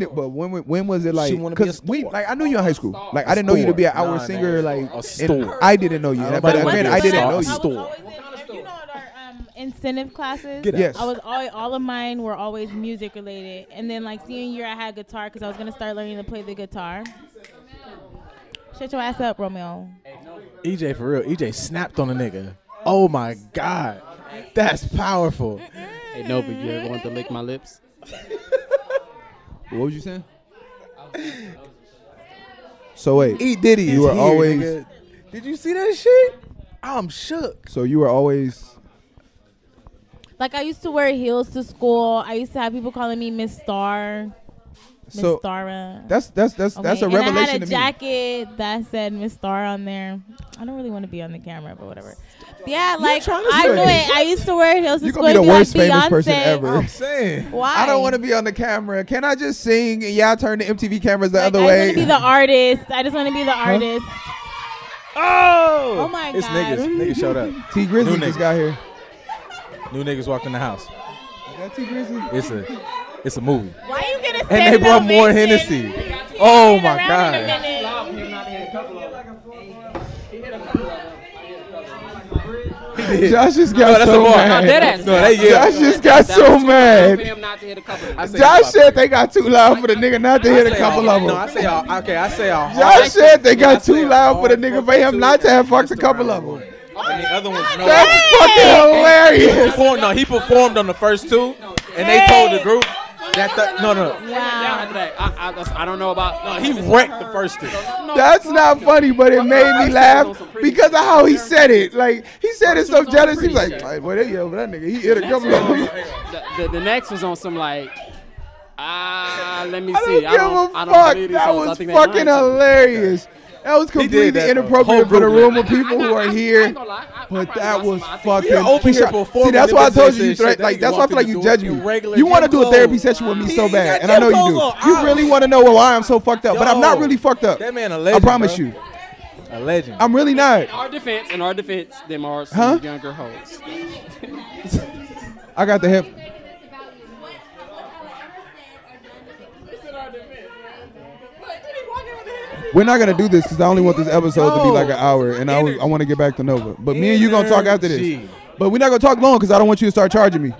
was it like? Because we like I knew you in high school. Like I didn't know you to be an outward singer. Like I didn't know you. But again, I didn't know you.
You know our incentive classes.
Yes.
I was all of mine were always music related, and then like senior year I had guitar because I was gonna start learning to play the guitar. Shut your ass up, Romeo.
EJ for real. EJ snapped on a nigga. Oh my god, that's powerful.
Hey, Nova, you ever want to lick my lips?
What was you saying? So wait,
E Diddy,
you were always.
Nigga. Did you see that shit? I'm shook.
So you were always.
Like I used to wear heels to school. I used to have people calling me Miss Star. Miss
So
Stara.
that's a revelation
and I had
to
a
me.
jacket that said Miss Star on there. I don't really want to be on the camera, but whatever. Yeah, like I knew it. I used to wear heels to
You're
school.
gonna be the worst
like
famous
Beyonce.
person ever.
I'm saying.
Why?
I don't want to be on the camera. Can I just sing and y'all turn the MTV cameras the other
I
way?
just want to be the artist. I just want to be the artist.
Oh
my
it's
God.
Niggas showed up.
T Grizzly
New
just
niggas.
got here.
New niggas walked in the house.
Got T Grizzly.
It's a movie.
Why you gonna
And
stand
they brought
up,
more
bitch?
Hennessy. Oh my
Around in a
god.
minute.
Josh just got
that's
so
a bar.
mad.
No, dead ass.
No, they
Josh just got so mad. Josh said they got too loud for the nigga not to hit a couple of them.
No, I say y'all. Okay, I say y'all.
Josh said they got too loud for the nigga for him not to have fucked a couple of them.
And the other ones, no.
That's fucking hilarious.
He performed on the first 2, and they told the group that no.
Wow.
I don't know about.
No, he wrecked the first 2.
That's not funny, but it made me laugh because of how he said it. Like he said it so jealous. He's like, "Boy, they yell for that nigga. He hit a couple of them."
The next was on some like. Let me
I don't
see.
give
I don't
a
believe
fuck.
these
That
hoes. I
was
think they
fucking
lying to me.
hilarious. That was completely
that,
inappropriate
whole
for the
group
room of people who are
I
here.
ain't gonna lie.
But that was fucking.
over here
See, that's why I told you. Like that's why I feel like you judge me. You want to do a therapy session with me so bad, and I know you do. You really want to know why I'm so fucked up, but I'm not really fucked up.
That man a legend.
I promise you.
A legend.
I'm really not.
In our defense, them are some younger hoes.
I got the hip. We're not gonna do this because I only want this episode to be like an hour, and I want to get back to Nova. But me and you gonna talk after this. But we're not gonna talk long because I don't want you to start charging me.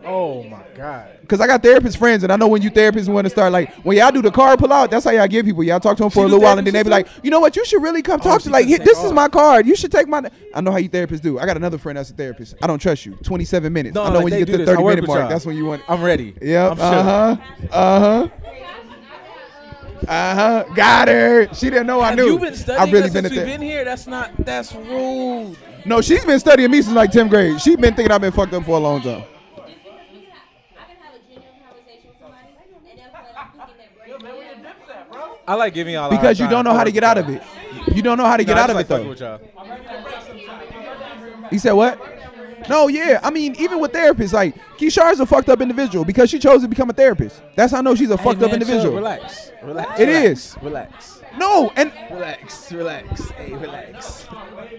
Oh my God.
Because I got therapist friends, and I know when you therapists want to start, like, when y'all do the card pull out, that's how y'all get people. Y'all talk to them for a little while, and then they be like, you know what, you should really come talk to, like, this is my card. You should take my, I know how you therapists do. I got another friend that's a therapist. I don't trust you. 27 minutes. I know when you get to the 30-minute mark, that's when you want.
I'm ready.
Yep. Got her. She didn't know I knew.
You've been studying us since we've been here? That's rude.
No, she's been studying me since like 10th grade. She's been thinking I've been fucked up for a long time.
I like giving y'all
because you don't know how to get out of it. You don't know how to get out of it though. He said what? No, yeah. I mean, even with therapists, like Keisha's a fucked up individual because she chose to become a therapist. That's how I know she's a fucked up individual.
Relax.
It is.
Relax.
No, and
relax. Hey, relax.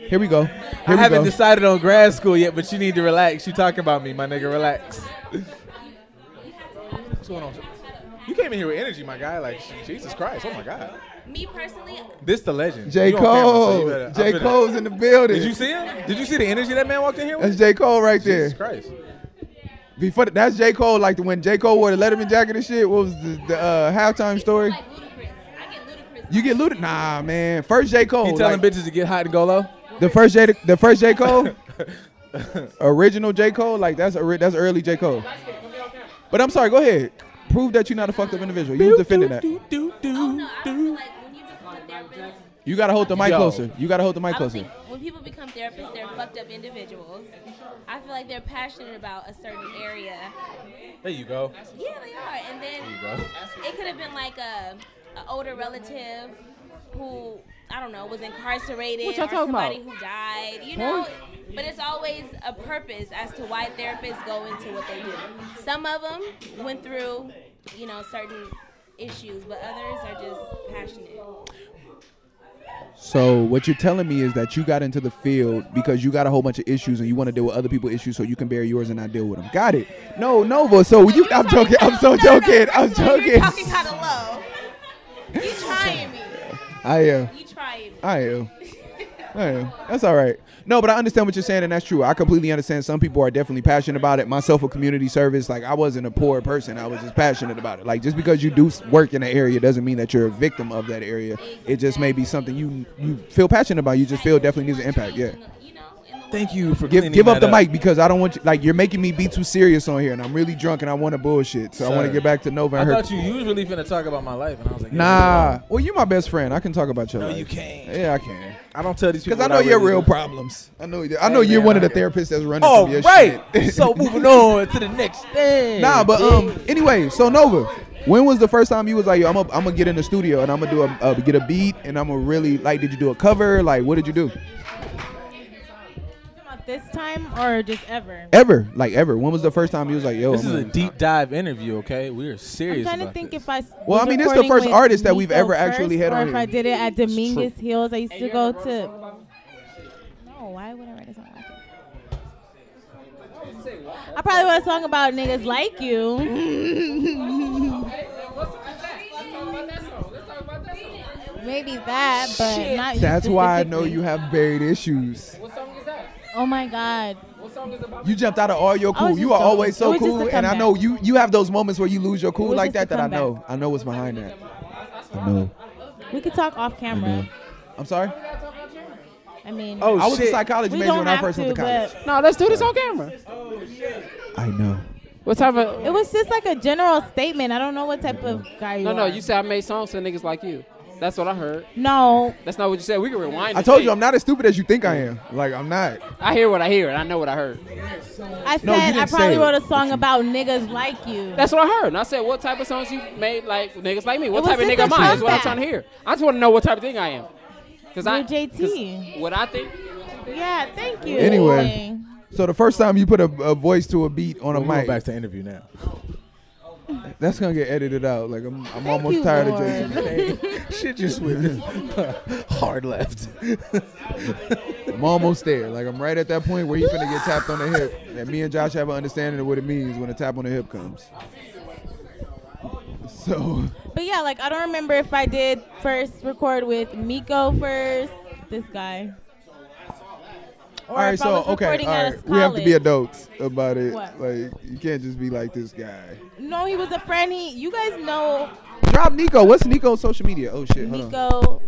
Here we go.
I haven't decided on grad school yet, but you need to relax. You talking about me, my nigga. Relax. What's going on? You came in here with energy, my guy. Like, Jesus Christ. Oh, my God.
Me personally.
This the legend.
J. Cole. Camera, so J. Cole's in the building.
Did you see him? Did you see the energy that man walked in here with?
That's J. Cole right there.
Jesus Christ.
Before that's J. Cole, like when J. Cole wore the Letterman jacket and shit. What was the halftime story? You get ludicrous. Nah, man. First J. Cole.
He telling bitches to get hot and go low?
The first J. Cole? Original J. Cole? Like, that's early J. Cole. But I'm sorry, go ahead. Prove that you're not a fucked up individual. You was defending that. You gotta hold the mic closer. You gotta hold the mic closer.
When people become therapists, they're fucked up individuals. I feel like they're passionate about a certain area.
There you go.
Yeah, they are. And then it could have been like an older relative who, I don't know, was incarcerated, or somebody who died, you know. But it's always a purpose as to why therapists go into what they do. Some of them went through, you know, certain issues, but others are just passionate.
So what you're telling me is that you got into the field because you got a whole bunch of issues and you want to deal with other people's issues so you can bear yours and not deal with them. Got it. No, Nova. So I'm joking. I'm so joking. I'm joking.
You're talking kind of low. You trying me.
I am.
You trying me.
I am. That's all right. No, but I understand what you're saying, and that's true. I completely understand. Some people are definitely passionate about it. Myself, a community service, like I wasn't a poor person. I was just passionate about it. Like just because you do work in an area doesn't mean that you're a victim of that area. It just may be something you feel passionate about. You just feel definitely needs an impact. Yeah.
Thank you for
give up the mic because I don't want you, like you're making me be too serious on here, and I'm really drunk and I want to bullshit. So I want to get back to Nova. And
I thought you usually finna talk about my life, and I was like,
nah. Well, you're my best friend. I can talk about your life.
No, you can't.
Yeah, I can.
I don't tell these people
because I know your real problems. I know you're one of the therapists that's running through your shit.
So moving on to the next thing.
Nah, but anyway, so Nova, when was the first time you was like, yo, I'm gonna get in the studio and I'm gonna do get a beat and I'm gonna really like, did you do a cover? Like, what did you do?
This time or just ever?
Ever. When was the first time you was like, yo,
this is a deep dive interview, okay? We are serious.
I'm trying to think if I.
Well, I mean, this is the first artist that we've ever actually had on here.
Or if I did it at Dominguez Hills, I used to go to. No, why would I write a song like that? I probably wrote a song about niggas like you. Maybe that, but not.
That's why I know you have buried issues.
What song is that? Oh my God.
What song is about? You jumped out of all your cool. You are always so cool, and I know you have those moments where you lose your cool like that. That I know. I know what's behind that. I know.
We could talk off camera.
I'm sorry.
I mean,
I was a psychology major when I first went to college.
No, let's do this on camera.
I know.
What type of?
It was just like a general statement. I don't know what type of guy you are.
No, you said I made songs for niggas like you. That's what I heard.
No.
That's not what you said. We can rewind.
I told you I'm not as stupid as you think I am. Like, I'm not.
I hear what I hear, and I know what I heard.
I said I probably wrote a song about niggas like you.
That's what I heard. And I said, what type of songs you made like niggas like me? What type of nigga am I? Is what I'm trying to hear. I just want to know what type of thing I am.
You're JT.
What I think.
Yeah, thank you.
Anyway, so the first time you put a voice to a beat on a mic.
Back to interview now.
That's gonna get edited out. Like I'm almost tired of Jason.
Shit just went hard left.
I'm almost there. Like I'm right at that point where he's finna get tapped on the hip, and me and Josh have an understanding of what it means when a tap on the hip comes. So.
But yeah, like I don't remember if I did first record with Miko first. This guy.
All right, so okay, all right. We have to be adults about it. What? Like you can't just be like this guy.
No, he was a friend. You guys know.
Drop Nico. What's Nico's social media? Oh shit.
Nico.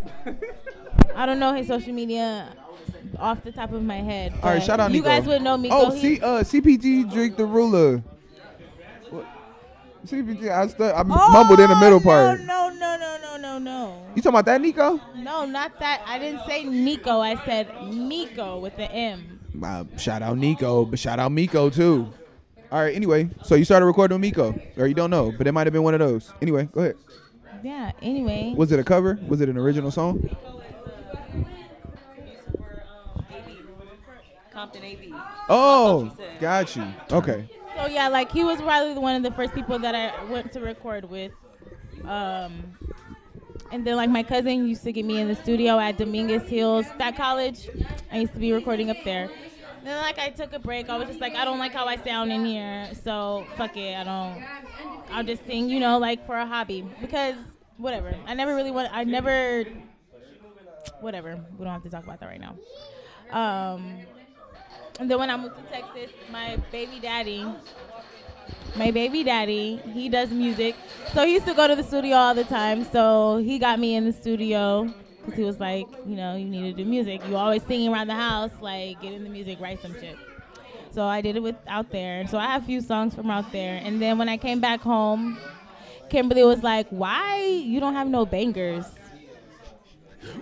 I don't know his social media off the top of my head.
All right, shout out Nico.
You guys would know Nico.
Oh, CPG drink the ruler. What? CPG. I mumbled in the middle part.
No.
You talking about that Nico?
No, not that. I didn't say Nico. I said Miko with the M.
Shout out Nico, but shout out Miko too. All right. Anyway, so you started recording with Miko, or you don't know, but it might have been one of those. Anyway, go ahead.
Yeah. Anyway.
Was it a cover? Was it an original song?
Compton AB.
Oh, got you. Okay.
So yeah, like he was probably one of the first people that I went to record with. And then like my cousin used to get me in the studio at Dominguez Hills, that college. I used to be recording up there. And then like I took a break. I was just like, I don't like how I sound in here, so fuck it. I'll just sing, like for a hobby, because whatever. Whatever. We don't have to talk about that right now. And then when I moved to Texas, my baby daddy, he does music. So he used to go to the studio all the time. So he got me in the studio because he was like, you need to do music. You always singing around the house, like get in the music, write some shit. So I did it out there. So I have a few songs from out there. And then when I came back home, Kimberly was like, why you don't have no bangers?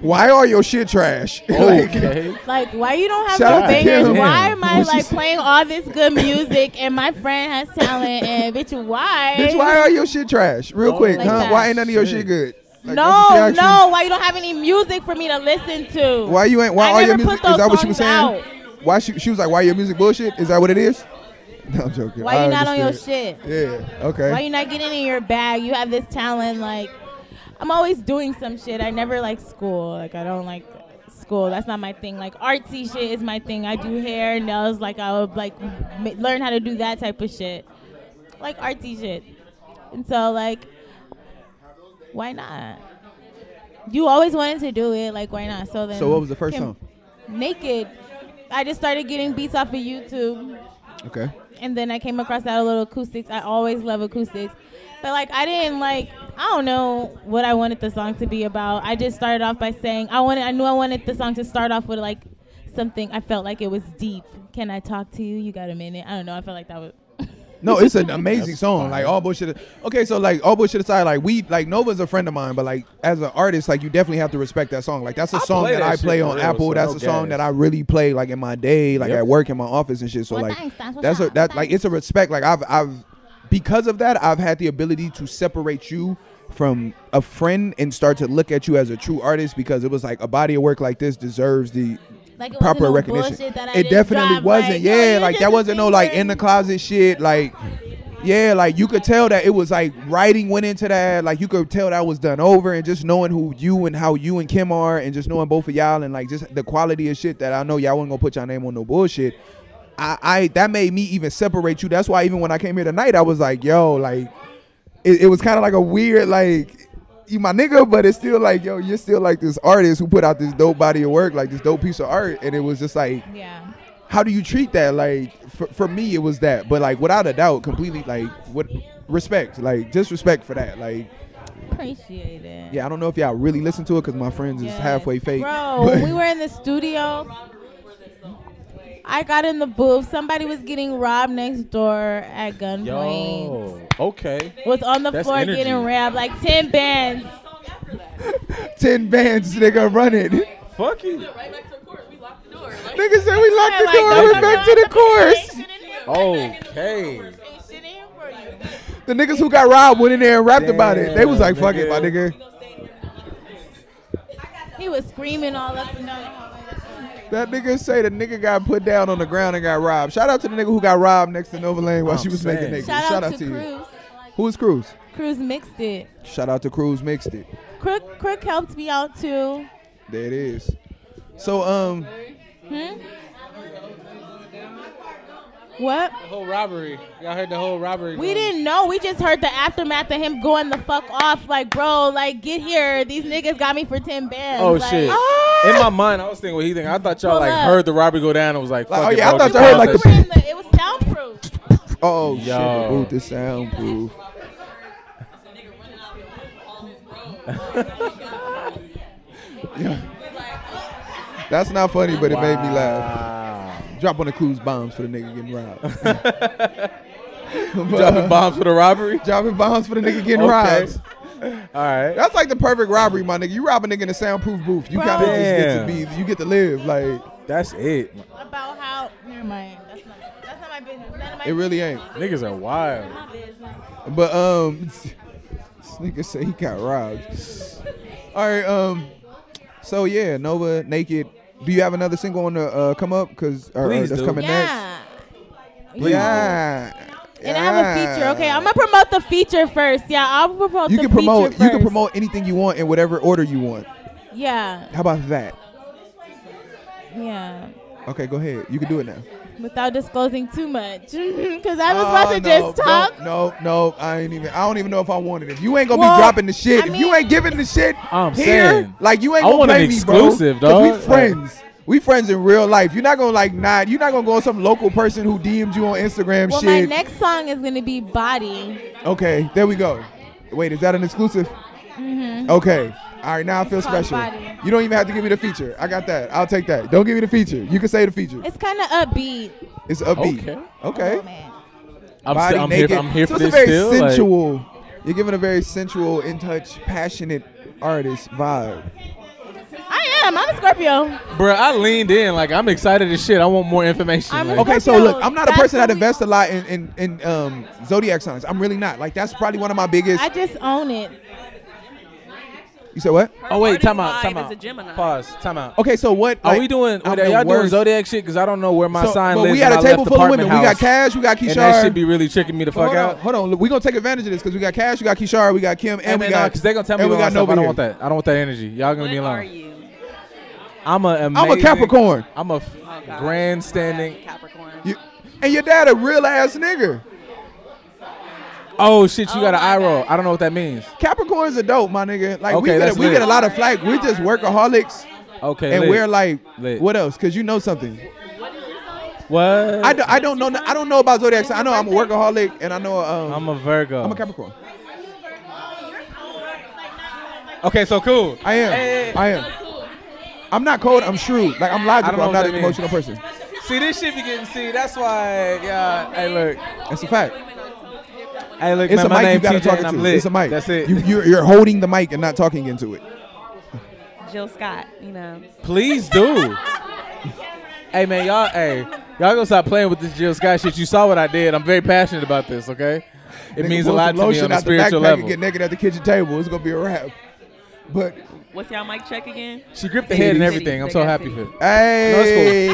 Why are your shit trash?
Okay.
Like, why you don't have no bangers? Why am I playing all this good music and my friend has talent and bitch, why?
Bitch, why are your shit trash? Real quick, like huh? Why ain't none of your shit good?
Like, no. Why you don't have any music for me to listen to?
Why you ain't? Why all your music? Is that what she was saying? Out. Why she was like, why your music bullshit? Is that what it is? No, I'm joking.
Why you not on your shit?
Yeah. Okay.
Why you not getting in your bag? You have this talent, like. I'm always doing some shit. I never like school. Like, I don't like school. That's not my thing. Like, artsy shit is my thing. I do hair, nails. Like, I would, like, learn how to do that type of shit. Like, artsy shit. And so, like, why not? You always wanted to do it. Like, why not? So
what was the first song?
Naked. I just started getting beats off of YouTube.
Okay.
And then I came across that little acoustics. I always love acoustics. But, like, I don't know what I wanted the song to be about. I just started off by saying, I knew I wanted the song to start off with, like, something. I felt like it was deep. Can I talk to you? You got a minute? I don't know. I felt like that was.
No, it's an amazing song. Like, all bullshit. Okay, so, like, all bullshit aside, like, Nova's a friend of mine, but, like, as an artist, like, you definitely have to respect that song. Like, that's a song that I play on Apple. So that's a song that I really play, like, in my day, like, at work, in my office and shit. So, like, it's a respect. Like, I've because of that, I've had the ability to separate you from a friend and start to look at you as a true artist, because it was like a body of work like this deserves the proper recognition. It definitely wasn't. That wasn't no like in the closet shit. Like, yeah, like you could tell that it was like writing went into that. Like you could tell that was done over, and just knowing who you and how you and Kim are, and just knowing both of y'all, and like just the quality of shit that I know y'all wasn't gonna put y'all name on no bullshit. I that made me even separate you. That's why even when I came here tonight, I was like, yo, like, it was kind of like a weird, like, you my nigga, but it's still like, yo, you're still like this artist who put out this dope body of work, like this dope piece of art. And it was just like,
yeah,
how do you treat that? Like, for me, it was that. But like, without a doubt, completely, like, with respect, like, just respect for that. Like,
appreciate it.
Yeah, I don't know if y'all really listen to it because my friends is halfway fake.
Bro, when we were in the studio, I got in the booth. Somebody was getting robbed next door at gunpoint.
Yo, okay.
Was on the floor getting robbed. Like 10 bands.
10 bands, nigga, running.
Fuck you.
Right back to the course. We locked the door. Like,
nigga said we locked the door. Went back to the course.
Okay.
The niggas who got robbed went in there and rapped about it. They was like, fuck it, my nigga.
He was screaming all up and down.
That nigga say the nigga got put down on the ground and got robbed. Shout out to the nigga who got robbed next to Nova Lane while she was making niggas.
Shout out to
you.
Cruz.
Who is Cruz?
Cruz mixed it.
Shout out to Cruz mixed it.
Crook helped me out too.
There it is. So
What?
The whole robbery. Y'all heard the whole robbery.
We didn't know. We just heard the aftermath of him going the fuck off. Like, bro, like, get here. These niggas got me for 10 bands.
Oh,
like,
shit. In my mind, I was thinking what he thinking. I thought y'all, like, heard the robbery go down and was like, fuck
oh,
it,
yeah,
bro,
I thought y'all heard, like,
it was soundproof.
oh,
Yo.
shit. The booth is soundproof. Yeah. That's not funny, but it made me laugh. Drop on the Cruz bombs for the nigga getting robbed.
Dropping bombs for the robbery?
Dropping bombs for the nigga getting robbed.
All right.
That's like the perfect robbery, my nigga. You rob a nigga in a soundproof booth. You kind of just get to be, you get to live. Like,
that's it.
About how, never mind. That's not my business. None of my
it really ain't.
Niggas are wild.
But, this nigga say he got robbed. All right, so yeah, Nova, Naked. Do you have another single on the come up? Cause that's coming next. Yeah.
And I have a feature. Okay, I'm gonna promote the feature first. Yeah, I'll promote. You can
promote anything you want in whatever order you want.
Yeah.
How about that?
Yeah.
Okay, go ahead. You can do it now.
Without disclosing too much, because I was about to just talk.
No, I don't even know if I want it. If you ain't gonna be dropping the shit, if you ain't giving the shit here, like you ain't gonna play me, bro.
Exclusive, dog.
We friends. We friends in real life. You're not gonna you're not gonna go on some local person who DM'd you on Instagram shit.
Well, my next song is gonna be Body.
Okay, there we go. Wait, is that an exclusive?
Mm-hmm.
Okay. All right, now I feel special.
Body.
You don't even have to give me the feature. I got that. I'll take that. Don't give me the feature. You can say the feature.
It's kind of upbeat.
It's upbeat. Okay.
Oh,
Body
I'm
naked.
here for
so
this
it's a very
still.
sensual.
Like,
you're giving a very sensual, in touch, passionate artist vibe.
I am. I'm a Scorpio.
Bruh, I leaned in. Like, I'm excited as shit. I want more information.
Okay, so look, I'm not a person that invests a lot in zodiac signs. I'm really not. Like, that's probably one of my biggest.
I just own it.
You said what?
Oh wait, time out. Pause. Time out.
Okay, so what?
Are we doing? Are y'all doing zodiac shit? Because I don't know where my sign lives.
But we had a table full of women. We got Cash. We got Kishar.
And that should be really tricking me the fuck out.
Hold on. We gonna take advantage of this because we got Cash. We got Kishar. We got Kim. And we got.
Because they gonna tell me
we got
Nova. I don't want that. I don't want that energy. Y'all gonna be alone.
What are you?
I'm
a Capricorn.
I'm a grandstanding
Capricorn.
And your dad a real ass nigga.
Oh shit! You got an eye roll. I don't know what that means.
Capricorns are dope, my nigga. Like
okay,
we get a lot of flack. We're just workaholics.
Okay,
and we're like,
lit.
What else? Because you know something.
What?
I don't know. I don't know about zodiac. I know I'm a workaholic, and I know
I'm a Virgo.
I'm a Capricorn.
Okay, so cool.
I am.
Hey.
I am. I'm not cold. I'm shrewd. Like I'm logical. I'm not an emotional person.
See, this shit be getting. See, that's why. Yeah. Hey, look.
That's a fact.
Hey, look,
it's
man,
a
my
mic you
name
gotta
TJ
talk
and I'm
into.
lit.
It's a mic.
That's it.
You're holding the mic and not talking into it.
Jill Scott, you know.
Please do. Hey man, y'all gonna stop playing with this Jill Scott shit. You saw what I did. I'm very passionate about this. Okay, it means a lot to me on a spiritual level.
Get naked at the kitchen table. It's gonna be a wrap. But
what's y'all mic check again?
She gripped the head and everything. I'm so happy for it.
Hey,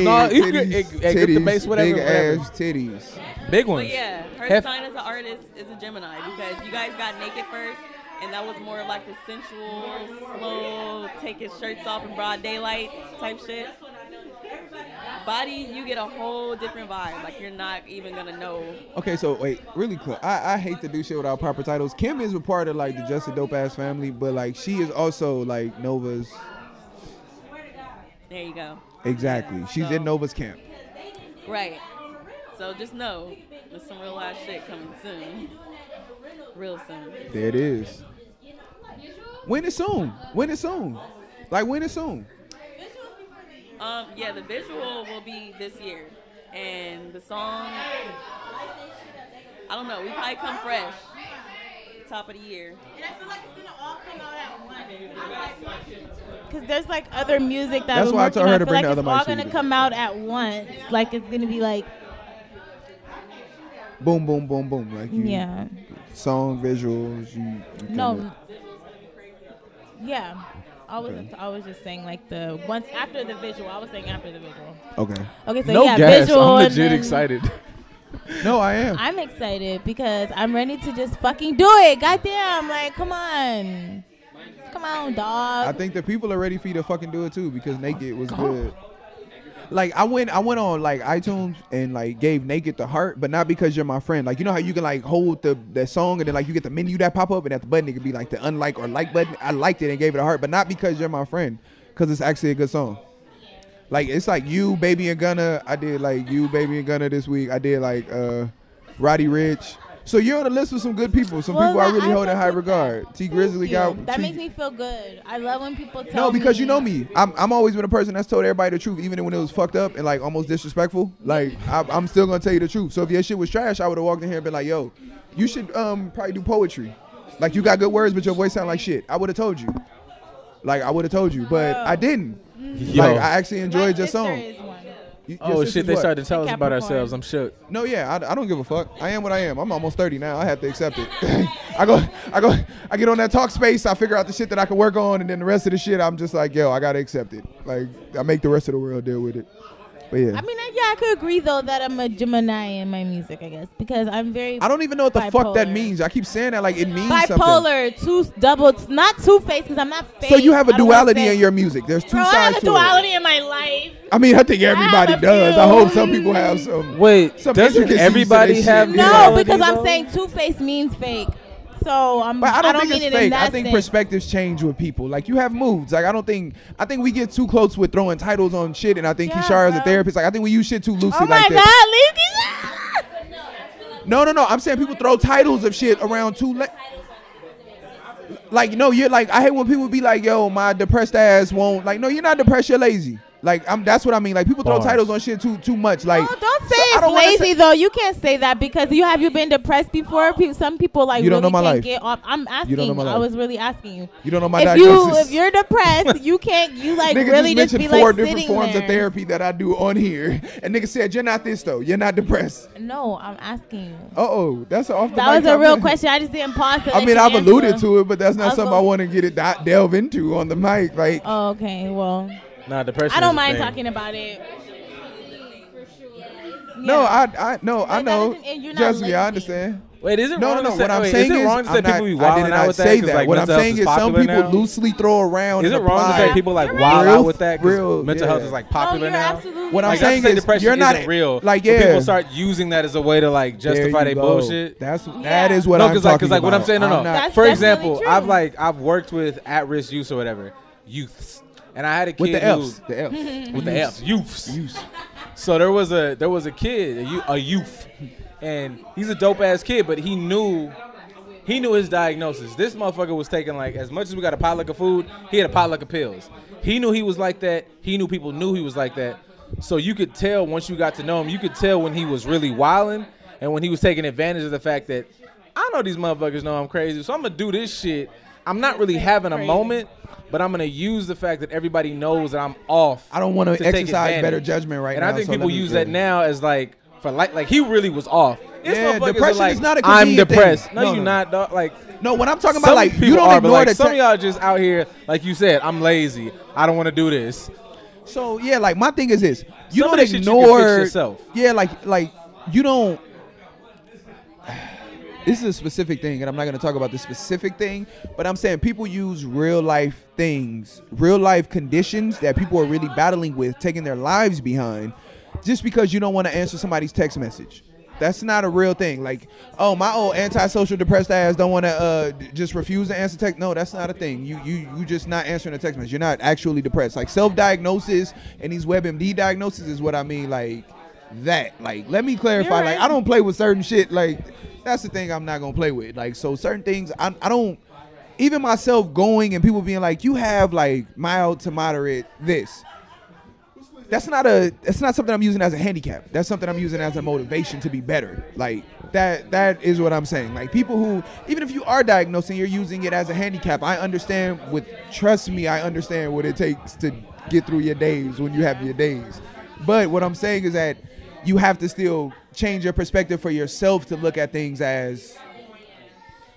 no, it's cool. No, you
titties,
grip the base, whatever.
Big ass titties.
Big ones.
But yeah, her sign as an artist is a Gemini because you guys got naked first, and that was more like the sensual, slow, taking shirts off in broad daylight type shit. Body, you get a whole different vibe. Like you're not even gonna know.
Okay, so wait, really quick. I hate to do shit without proper titles. Kim is a part of like the Just a Dope Ass family, but like she is also like Nova's.
There you go.
Exactly.
Yeah,
She's in Nova's camp.
Right. So just know there's some real ass shit coming soon. Real soon.
There it is. When is soon? When is soon? Like when is soon?
Yeah, the visual will be this year. And the song, I don't know, we probably come fresh. Top of the year.
And I feel like it's gonna all come out at once. Because there's like other music
That's why I told her to bring the other mic.
It's all gonna come out at once. Like it's gonna be like
boom, boom, boom, boom. Like
you,
song visuals.
No. Yeah. I was just saying like the once after the visual. I was saying after the visual.
Okay.
Okay, so
no
yeah,
gas.
visual.
I'm
and
legit
then
excited.
No, I am.
I'm excited because I'm ready to just fucking do it. Goddamn, like come on, dog.
I think the people are ready for you to fucking do it too because Naked was good. Like I went on like iTunes and like gave Naked the heart, but not because you're my friend. Like you know how you can like hold the song and then like you get the menu that pop up and at the button it could be like the unlike or like button. I liked it and gave it a heart, but not because you're my friend, because it's actually a good song. Like it's like You, Baby and Gunna. I did like You, Baby and Gunna this week. I did like Roddy Ricch. So you're on the list with some good people. Some people I really hold in high regard. T Grizzly got
that makes me feel good. I love when people tell me.
No, because you know me. I'm always been a person that's told everybody the truth, even when it was fucked up and like almost disrespectful. Like I'm still gonna tell you the truth. So if your shit was trash, I would have walked in here and been like, yo, you should probably do poetry. Like you got good words, but your voice sound like shit. I would have told you. Like I would have told you, but I didn't.
Yo.
Like I actually enjoyed your song.
Oh shit! They started to tell us about ourselves. I'm shook.
No, yeah, I don't give a fuck. I am what I am. I'm almost 30 now. I have to accept it. I get on that talk space. I figure out the shit that I can work on, and then the rest of the shit, I'm just like, yo, I gotta accept it. Like I make the rest of the world deal with it. But yeah.
I mean, I could agree though that I'm a Gemini in my music, I guess, because I'm very.
I don't even know what the
bipolar.
fuck that means. I keep saying that like it means
bipolar,
something.
not two-faced, because I'm not fake.
So you have a duality in your music. There's two sides to it.
I have a duality in my life.
I mean, I think everybody does. I hope some people have some.
Wait,
some
doesn't everybody have?
No, because I'm saying two-faced means fake. So
but I don't think
mean
it's
it
fake.
in that
I think
sense.
perspectives change with people. Like you have moods. Like I think we get too close with throwing titles on shit, and I think Kishara is a therapist. Like I think we use shit too loosely.
Oh
like
my God,
No. I'm saying people throw titles of shit around too. Like no, you're like I hate when people be like, yo, my depressed ass won't. Like no, you're not depressed. You're lazy. Like that's what I mean. Like people throw titles on shit too much. Like
no, don't say it's lazy though. You can't say that because have you been depressed before? Some people like
you don't
really
know my
can't
life.
get off. I'm asking.
You don't know my life.
I was really asking you.
You don't know my diagnosis.
If you're depressed, you can't. You like
nigga
really
just
just be
mentioned 4
like
different
sitting
forms
there.
of therapy that I do on here, and nigga said you're not this though. You're not depressed.
No, I'm asking you.
That's off the.
That was a real question. I just didn't pause.
I mean, I've alluded to it, but that's not something I want to get delve into on the mic. Like,
oh, okay, well.
Nah, depression.
I don't mind talking about it.
No, I know. Just me, I understand.
Wait, is it wrong to say?
What I'm saying is,
wrong to say people be
I
wilding
did
out
not
with
say
that?
that.
Like,
What I'm saying is, some people
now?
loosely throw around.
Is it wrong to say people like wild out with that? Because mental health is like popular now.
What I'm saying is,
depression
you're not
isn't real.
Like,
people start using that as a way to like justify their bullshit.
That is what I'm talking about.
Because like what I'm saying, no. For example,
true.
I've worked with at-risk youth or whatever, youths, and I had a kid
with the F's,
with the F's, youths. So there was a kid, a youth, and he's a dope ass kid, but he knew his diagnosis. This motherfucker was taking like as much as we got a potluck of food, he had a potluck of pills. He knew he was like that. He knew people knew he was like that. So you could tell once you got to know him, you could tell when he was really wilding and when he was taking advantage of the fact that I know these motherfuckers know I'm crazy, so I'm gonna do this shit. I'm not really having a moment, but I'm gonna use the fact that everybody knows that I'm off.
I don't want to exercise better judgment right now.
And I think people use that now as like for like he really was off.
Depression
like,
is not a
I'm depressed.
thing.
No, you're not, dog. Like
no, what I'm talking about, like you don't ignore
like, some of y'all just out here, like you said, I'm lazy. I don't want to do this.
So yeah, like my thing is this: you
some
don't
of
ignore
you can fix yourself.
Yeah, like you don't. This is a specific thing, and I'm not going to talk about the specific thing, but I'm saying people use real life things, real life conditions that people are really battling with, taking their lives behind, just because you don't want to answer somebody's text message. That's not a real thing. Like, oh, my old antisocial depressed ass don't want to just refuse to answer text. No, that's not a thing. You just not answering a text message. You're not actually depressed. Like self-diagnosis and these WebMD diagnoses is what I mean. Like that. Like, let me clarify. Like, I don't play with certain shit. Like, that's the thing I'm not gonna play with. Like, so certain things I don't. Even myself going and people being like, you have like mild to moderate this. That's not something I'm using as a handicap. That's something I'm using as a motivation to be better. Like that is what I'm saying. Like people who, even if you are diagnosed and you're using it as a handicap, I understand trust me, I understand what it takes to get through your days when you have your days. But what I'm saying is that you have to still change your perspective for yourself to look at things as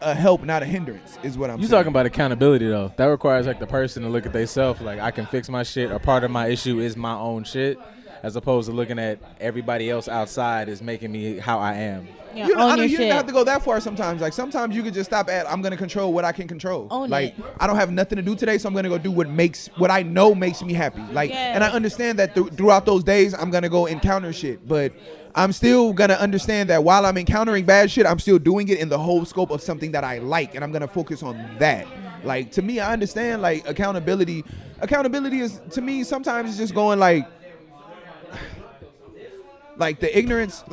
a help, not a hindrance, is what I'm saying.
You talking about accountability though? That requires like the person to look at themselves, like I can fix my shit, or part of my issue is my own shit, as opposed to looking at everybody else outside is making me how I am.
Yeah,
you don't
shit.
have to go that far sometimes. Like sometimes you can just stop at I'm gonna control what I can control. Like I don't have nothing to do today, so I'm gonna go do what I know makes me happy. Like and I understand that throughout those days I'm gonna go encounter shit, but I'm still gonna understand that while I'm encountering bad shit, I'm still doing it in the whole scope of something that I like, and I'm gonna focus on that. Like to me, I understand like accountability. Accountability is to me sometimes it's just going like the ignorance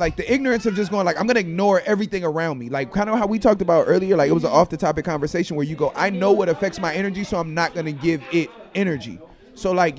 of just going like I'm gonna ignore everything around me, like kind of how we talked about earlier. Like it was an off the topic conversation where you go, I know what affects my energy, so I'm not gonna give it energy. So like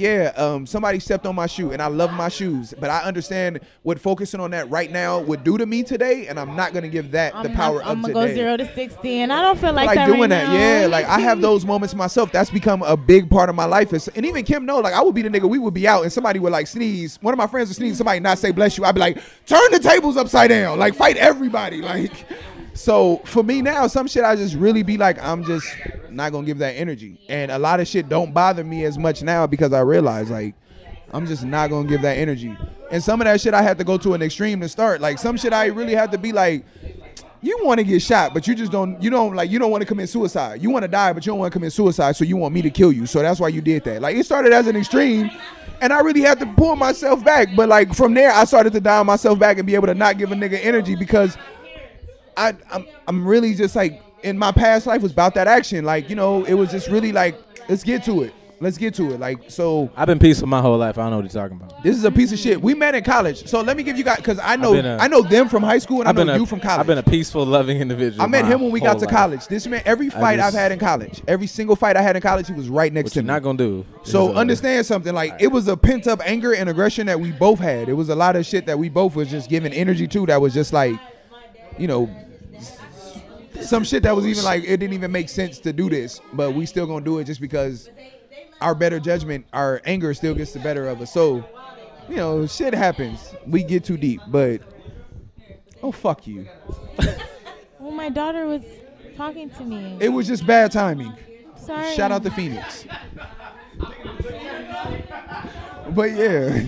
somebody stepped on my shoe and I love my shoes, but I understand what focusing on that right now would do to me today, and I'm not gonna give that the power of today.
I'm gonna go 0 to 60, and I don't feel like that
doing
right
that.
now.
Yeah, like I have those moments myself. That's become a big part of my life. And even Kim know, like I would be the nigga. We would be out and somebody would like sneeze. One of my friends would sneeze. Somebody not say bless you. I'd be like, turn the tables upside down. Like fight everybody. Like. So for me now, some shit I just really be like, I'm just not gonna give that energy. And a lot of shit don't bother me as much now because I realize like I'm just not gonna give that energy. And some of that shit I had to go to an extreme to start. Like some shit I really had to be like, you want to get shot, but you don't want to commit suicide. You want to die, but you don't want to commit suicide, so you want me to kill you. So that's why you did that. Like it started as an extreme, and I really had to pull myself back. But like from there, I started to dial myself back and be able to not give a nigga energy because I'm really just like in my past life was about that action. Like, you know, it was just really like, let's get to it. Like, so.
I've been peaceful my whole life. I don't know what you're talking about.
This is a piece of shit. We met in college. So let me give you guys, because I know them from high school and I know you from college.
I've been a peaceful, loving individual.
I met him when we got to college. This man, every fight I've had in college, every single fight I had in college, he was right next to me.
What you're not going to do.
So understand something. Like, it was a pent-up anger and aggression that we both had. It was a lot of shit that we both was just giving energy to that was just like, you know, some shit that was even like, it didn't even make sense to do this, but we still gonna do it just because our better judgment, our anger still gets the better of us. So, you know, shit happens. We get too deep, but oh, fuck you.
Well, my daughter was talking to me.
It was just bad timing.
Sorry.
Shout out to Phoenix. But yeah.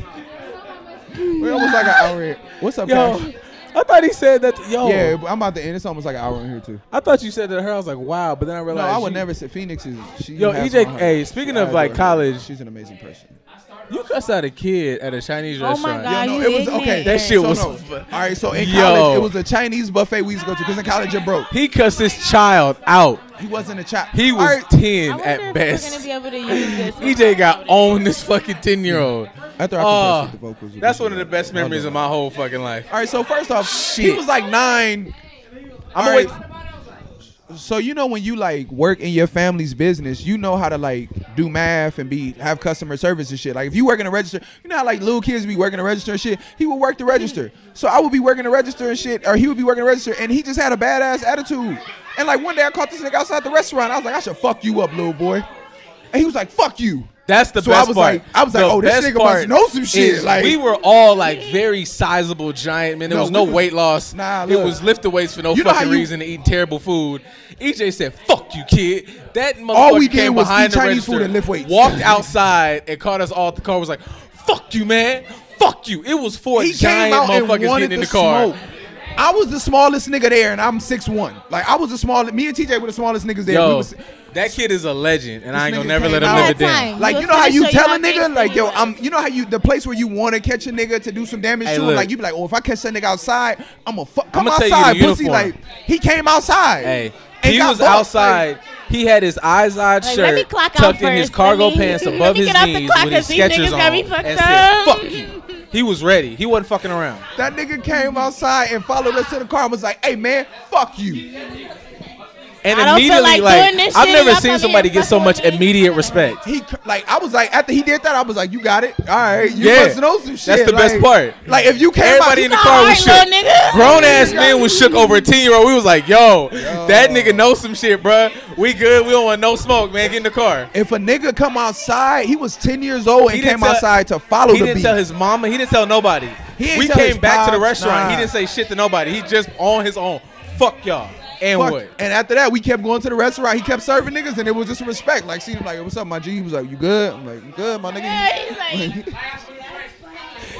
We're almost like an hour in. What's up, Cash?
I thought he said that.
Yeah, I'm about to end. It's almost like an hour in here too.
I thought you said that to her. I was like, wow. But then I realized.
No, I would never say Phoenix is.
EJ. Hey, speaking of like college,
she's an amazing person.
You cussed out a kid at a Chinese restaurant.
Oh my God,
it was okay.
That shit was.
All right, so in college, it was a Chinese buffet we used to go to because in college you're broke.
He cussed his child out.
He wasn't a child.
He was 10 at best.
We're gonna be able to use this.
EJ got on this fucking 10-year-old.
After I the vocals,
that's one of the best memories of my whole fucking life.
All right, so first off, he was like 9. So you know when you like work in your family's business, you know how to like do math and have customer service and shit. Like if you work in a register, you know how like little kids be working a register and shit. He would work the register. So I would be working the register and shit, or he would be working the register, and he just had a badass attitude. And like one day I caught this nigga outside the restaurant. I was like, I should fuck you up, little boy. And he was like, fuck you.
That's the best part.
I was like, oh, this nigga must know some shit. Like,
we were all like very sizable giant men. There was no weight loss.
Nah,
it was lift the weights for no fucking reason and eating terrible food. EJ said, fuck you, kid. That motherfucker came behind the Chinese food and lift weights. Walked outside and caught us all at the car. Was like, fuck you, man. Fuck you. It was 4 giant motherfuckers getting in the car.
Smoke. I was the smallest nigga there, and I'm 6'1". Like I was the smallest. Me and TJ were the smallest niggas there.
Yo, that kid is a legend, and I ain't gonna never let him live it down.
Like you know how you tell a nigga, like yo, you know how you the place where you want to catch a nigga to do some damage to him, like you be like, oh, if I catch that nigga outside, I'm gonna come outside, pussy. Like he came outside.
Hey, he was outside. Like, he had his eyes-eyed shirt tucked in his cargo pants above his knees with his Skechers on, and said, "Fuck you." He was ready. He wasn't fucking around.
That nigga came outside and followed us to the car and was like, hey, man, fuck you.
And immediately, like I've never seen somebody get so much immediate respect.
I was like, after he did that, I was like, you got it. All right. You must know some shit.
That's the best part.
Like, if you came
everybody in the car was shook. Grown-ass men was shook over a 10-year-old. We was like, yo, that nigga knows some shit, bro. We good. We don't want no smoke, man. Get in the car.
If a nigga come outside, he was 10 years old and came outside to follow the beat.
He didn't tell his mama. He didn't tell nobody. We came back to the restaurant. He didn't say shit to nobody. He just on his own. Fuck y'all. And what?
And after that, we kept going to the restaurant. He kept serving niggas, and it was just respect. Like, seeing him like, what's up, my G? He was like, you good? I'm like, I'm good, my nigga.
Yeah, he's like,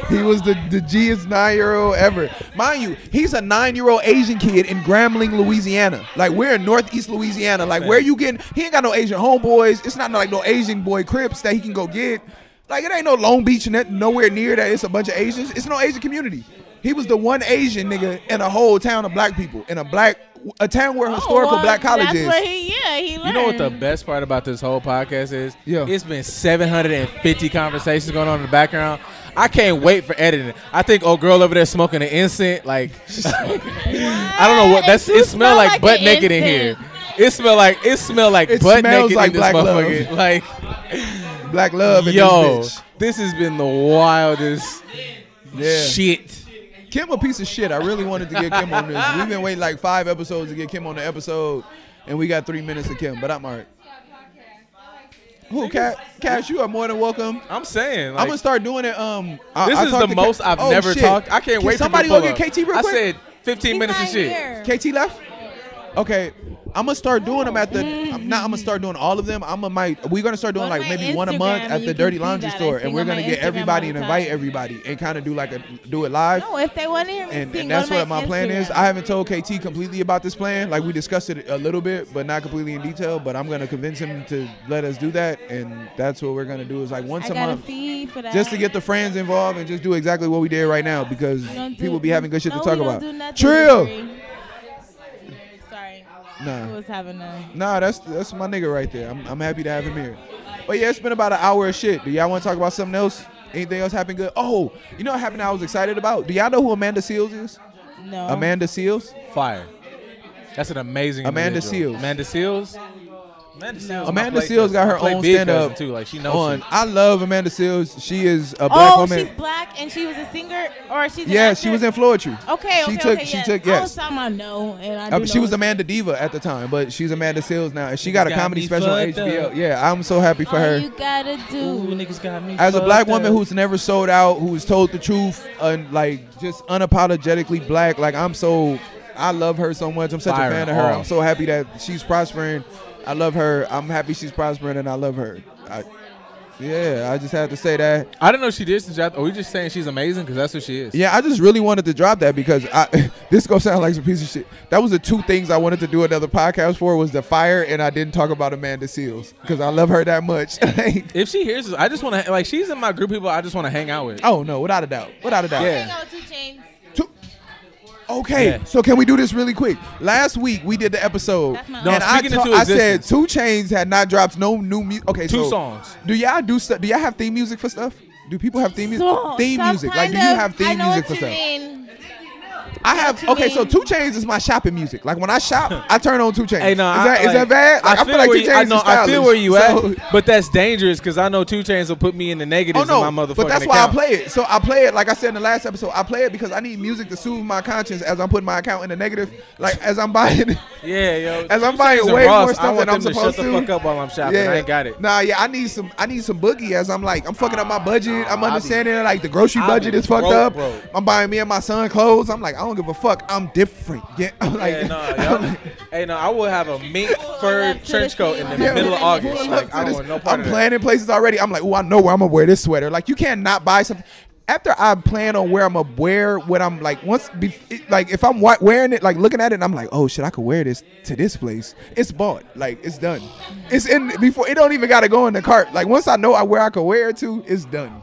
he was the G'est 9-year-old ever. Mind you, he's a 9-year-old Asian kid in Grambling, Louisiana. Like, we're in Northeast Louisiana. Like, where you getting? He ain't got no Asian homeboys. It's not like no Asian boy Crips that he can go get. Like, it ain't no Long Beach, nowhere near that. It's a bunch of Asians. It's no Asian community. He was the one Asian nigga in a whole town of black people, in a town where historical black college is.
That's where he learned.
You know what the best part about this whole podcast is?
Yeah.
It's been 750 conversations going on in the background. I can't wait for editing. I think old girl over there smoking an incense. Like, I don't know what that's. It smell like butt naked in here. It smell like butt naked
like
in this
black
motherfucker.
love.
Like,
black love. In
yo,
this bitch.
this has been the wildest shit.
Kim a piece of shit. I really wanted to get Kim on this. We've been waiting like 5 episodes to get Kim on the episode, and we got 3 minutes of Kim, but I'm all right. Who, Cash, you are more than welcome.
I'm saying. Like,
I'm going to start doing it.
This is the most I've never talked. I can't wait for
somebody go get KT real quick?
I said 15 minutes of shit.
Here.
KT left? Okay. I'm gonna start doing them at the. I'm gonna start doing all of them. We're gonna start doing like maybe one a month at the Dirty Laundry store, and we're gonna get everybody and invite everybody and kind of do it live.
No, if they want to hear me
and
sing,
that's what my plan is. I haven't told KT completely about this plan. Like, we discussed it a little bit, but not completely in detail. But I'm gonna convince him to let us do that, and that's what we're gonna do. Is like once a month, just to get the friends involved and just do exactly what we did right now, because people be having good shit to talk about. Trill.
Nah,
that's my nigga right there. I'm happy to have him here. But yeah, it's been about an hour of shit. Do y'all want to talk about something else? Anything else happened good? Oh, you know what happened I was excited about? Do y'all know who Amanda Seales is?
No.
Amanda Seales?
Fire. That's an amazing
Amanda
individual.
Seales.
Amanda Seales?
Amanda Seales got her own stand-up
too. Like, she knows.
I love Amanda Seales. She is a black woman.
Oh, she's black and she was a singer, or she's an
yeah,
actor?
she was in Floetry.
Okay,
She took
I was talking about no, and I do
she
know
was Amanda Diva at the time, but she's Amanda Seales now, and she got a comedy special on HBO. Yeah, I'm so happy for her.
You gotta do.
Ooh, niggas got me
As a black woman
up.
who's never sold out, who's told the truth, and like just unapologetically black, like I love her so much. I'm such a fan of her. I'm so happy that she's prospering. I love her. I'm happy she's prospering, and I love her. I just had to say that.
I didn't know she did. Are we just saying she's amazing because that's what she is?
Yeah, I just really wanted to drop that because this gonna sound like some piece of shit. That was the 2 things I wanted to do another podcast for, was the fire, and I didn't talk about Amanda Seales because I love her that much.
If she hears this, I just want to, like, she's in my group of people I just want to hang out with.
Oh no, without a doubt.
Yeah.
Hang out with 2 Chainz.
Okay, so can we do this really quick? Last week we did the episode,
No,
and I said 2 Chainz had not dropped no new music. Okay,
2
so
songs.
Do y'all do stuff? Do y'all have theme music for stuff? Do people have theme music? Theme music. Like, do you have theme music for stuff? I have. Okay, so 2 Chainz is my shopping music. Like, when I shop, I turn on 2 Chainz.
Hey, no,
is that bad? Like, I feel like 2 Chainz is stylish.
I feel where you at, but that's dangerous because I know 2 Chainz will put me in the negatives in my motherfucking
but that's
account.
why I play it. So I play it, like I said in the last episode, I play it because I need music to soothe my conscience as I'm putting my account in the negative. Like, as I'm buying, as I'm buying way more stuff than I'm supposed to.
Shut the fuck up while I'm shopping. I ain't got it.
Nah, yeah, I need some boogie as I'm fucking up my budget. I'm understanding like the grocery budget is fucked up. I'm buying me and my son clothes. I'm like, I don't give a fuck. I'm different. Yeah, I'm like,
I will have a mink fur trench coat in the middle of August. Like, I don't want no part of that.
I'm planning places already. I'm like, oh, I know where I'm gonna wear this sweater. Like, you can't not buy something. After I plan on where I'm gonna wear what I'm like, if I'm wearing it, like looking at it, and I'm like, oh shit, I could wear this to this place. It's bought, like it's done. It's in before it don't even gotta go in the cart. Like, once I know where I could wear it to, it's done.